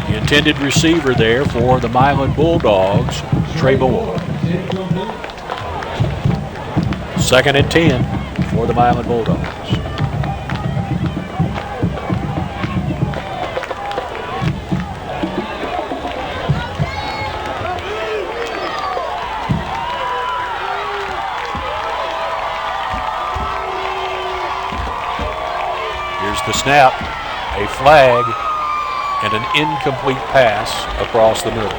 The intended receiver there for the Milan Bulldogs, Trey Moore. 2nd and 10 for the Milan Bulldogs. Here's the snap, a flag, and an incomplete pass across the middle.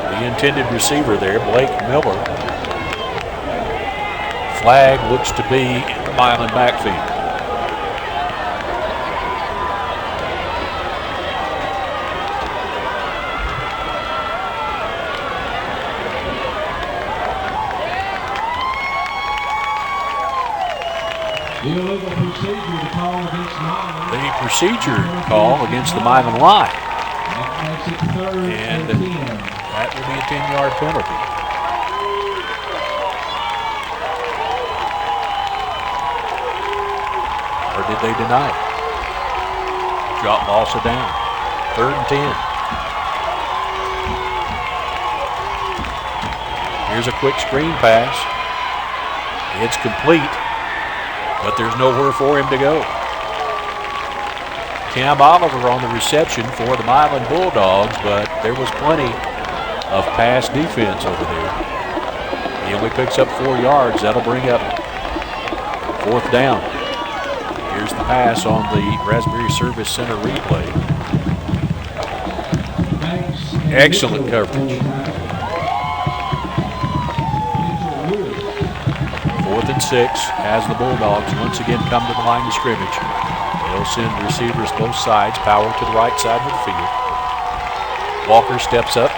The intended receiver there, Blake Miller. Flag looks to be in the Milan backfield. The procedure call against the Milan line. And that will be a 10-yard penalty. Or did they deny it? Drop loss of down. 3rd and 10. Here's a quick screen pass. It's complete, but there's nowhere for him to go. Cam Oliver on the reception for the Milan Bulldogs, but there was plenty of pass defense over there. He only picks up 4 yards. That'll bring up 4th down. Here's the pass on the Raspberry Service Center replay. Excellent coverage. 4th and 6 as the Bulldogs once again come to the line of scrimmage. They'll send receivers both sides, power to the right side of the field. Walker steps up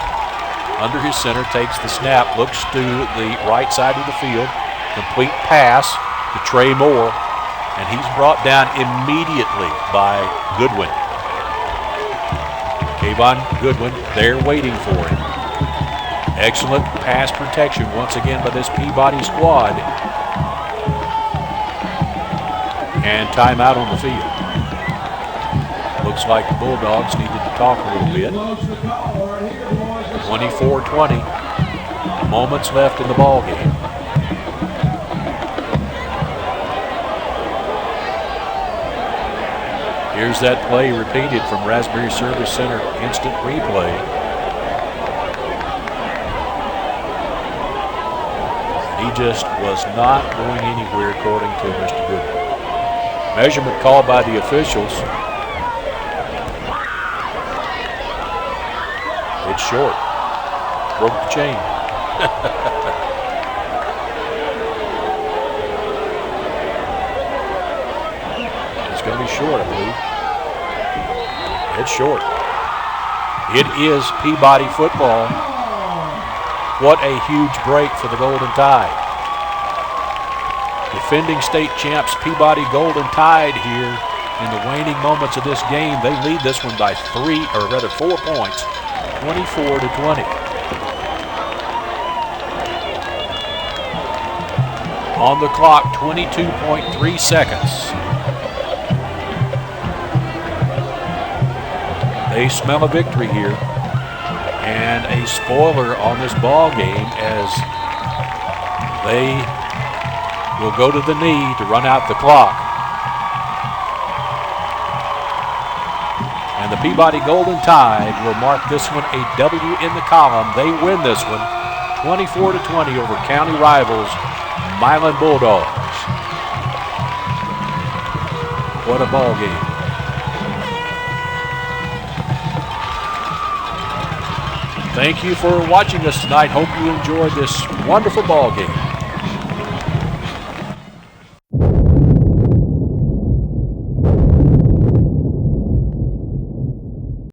under his center, takes the snap, looks to the right side of the field. Complete pass to Trey Moore, and he's brought down immediately by Goodwin. Kayvon Goodwin there waiting for him. Excellent pass protection once again by this Peabody squad. And timeout on the field. Looks like the Bulldogs needed to talk a little bit. 24-20. Moments left in the ball game. Here's that play repeated from Raspberry Service Center instant replay. He just was not going anywhere according to Mr. Goodwin. Measurement called by the officials. It's short. Broke the chain. It's going to be short, I believe. It's short. It is Peabody football. What a huge break for the Golden Tide. Defending state champs Peabody Golden Tide here in the waning moments of this game. They lead this one by 4 points, 24-20. On the clock, 22.3 seconds. They smell a victory here, and a spoiler on this ball game as they will go to the knee to run out the clock. And the Peabody Golden Tide will mark this one a W in the column. They win this one 24-20 over county rivals Milan Bulldogs. What a ball game. Thank you for watching us tonight. Hope you enjoyed this wonderful ball game.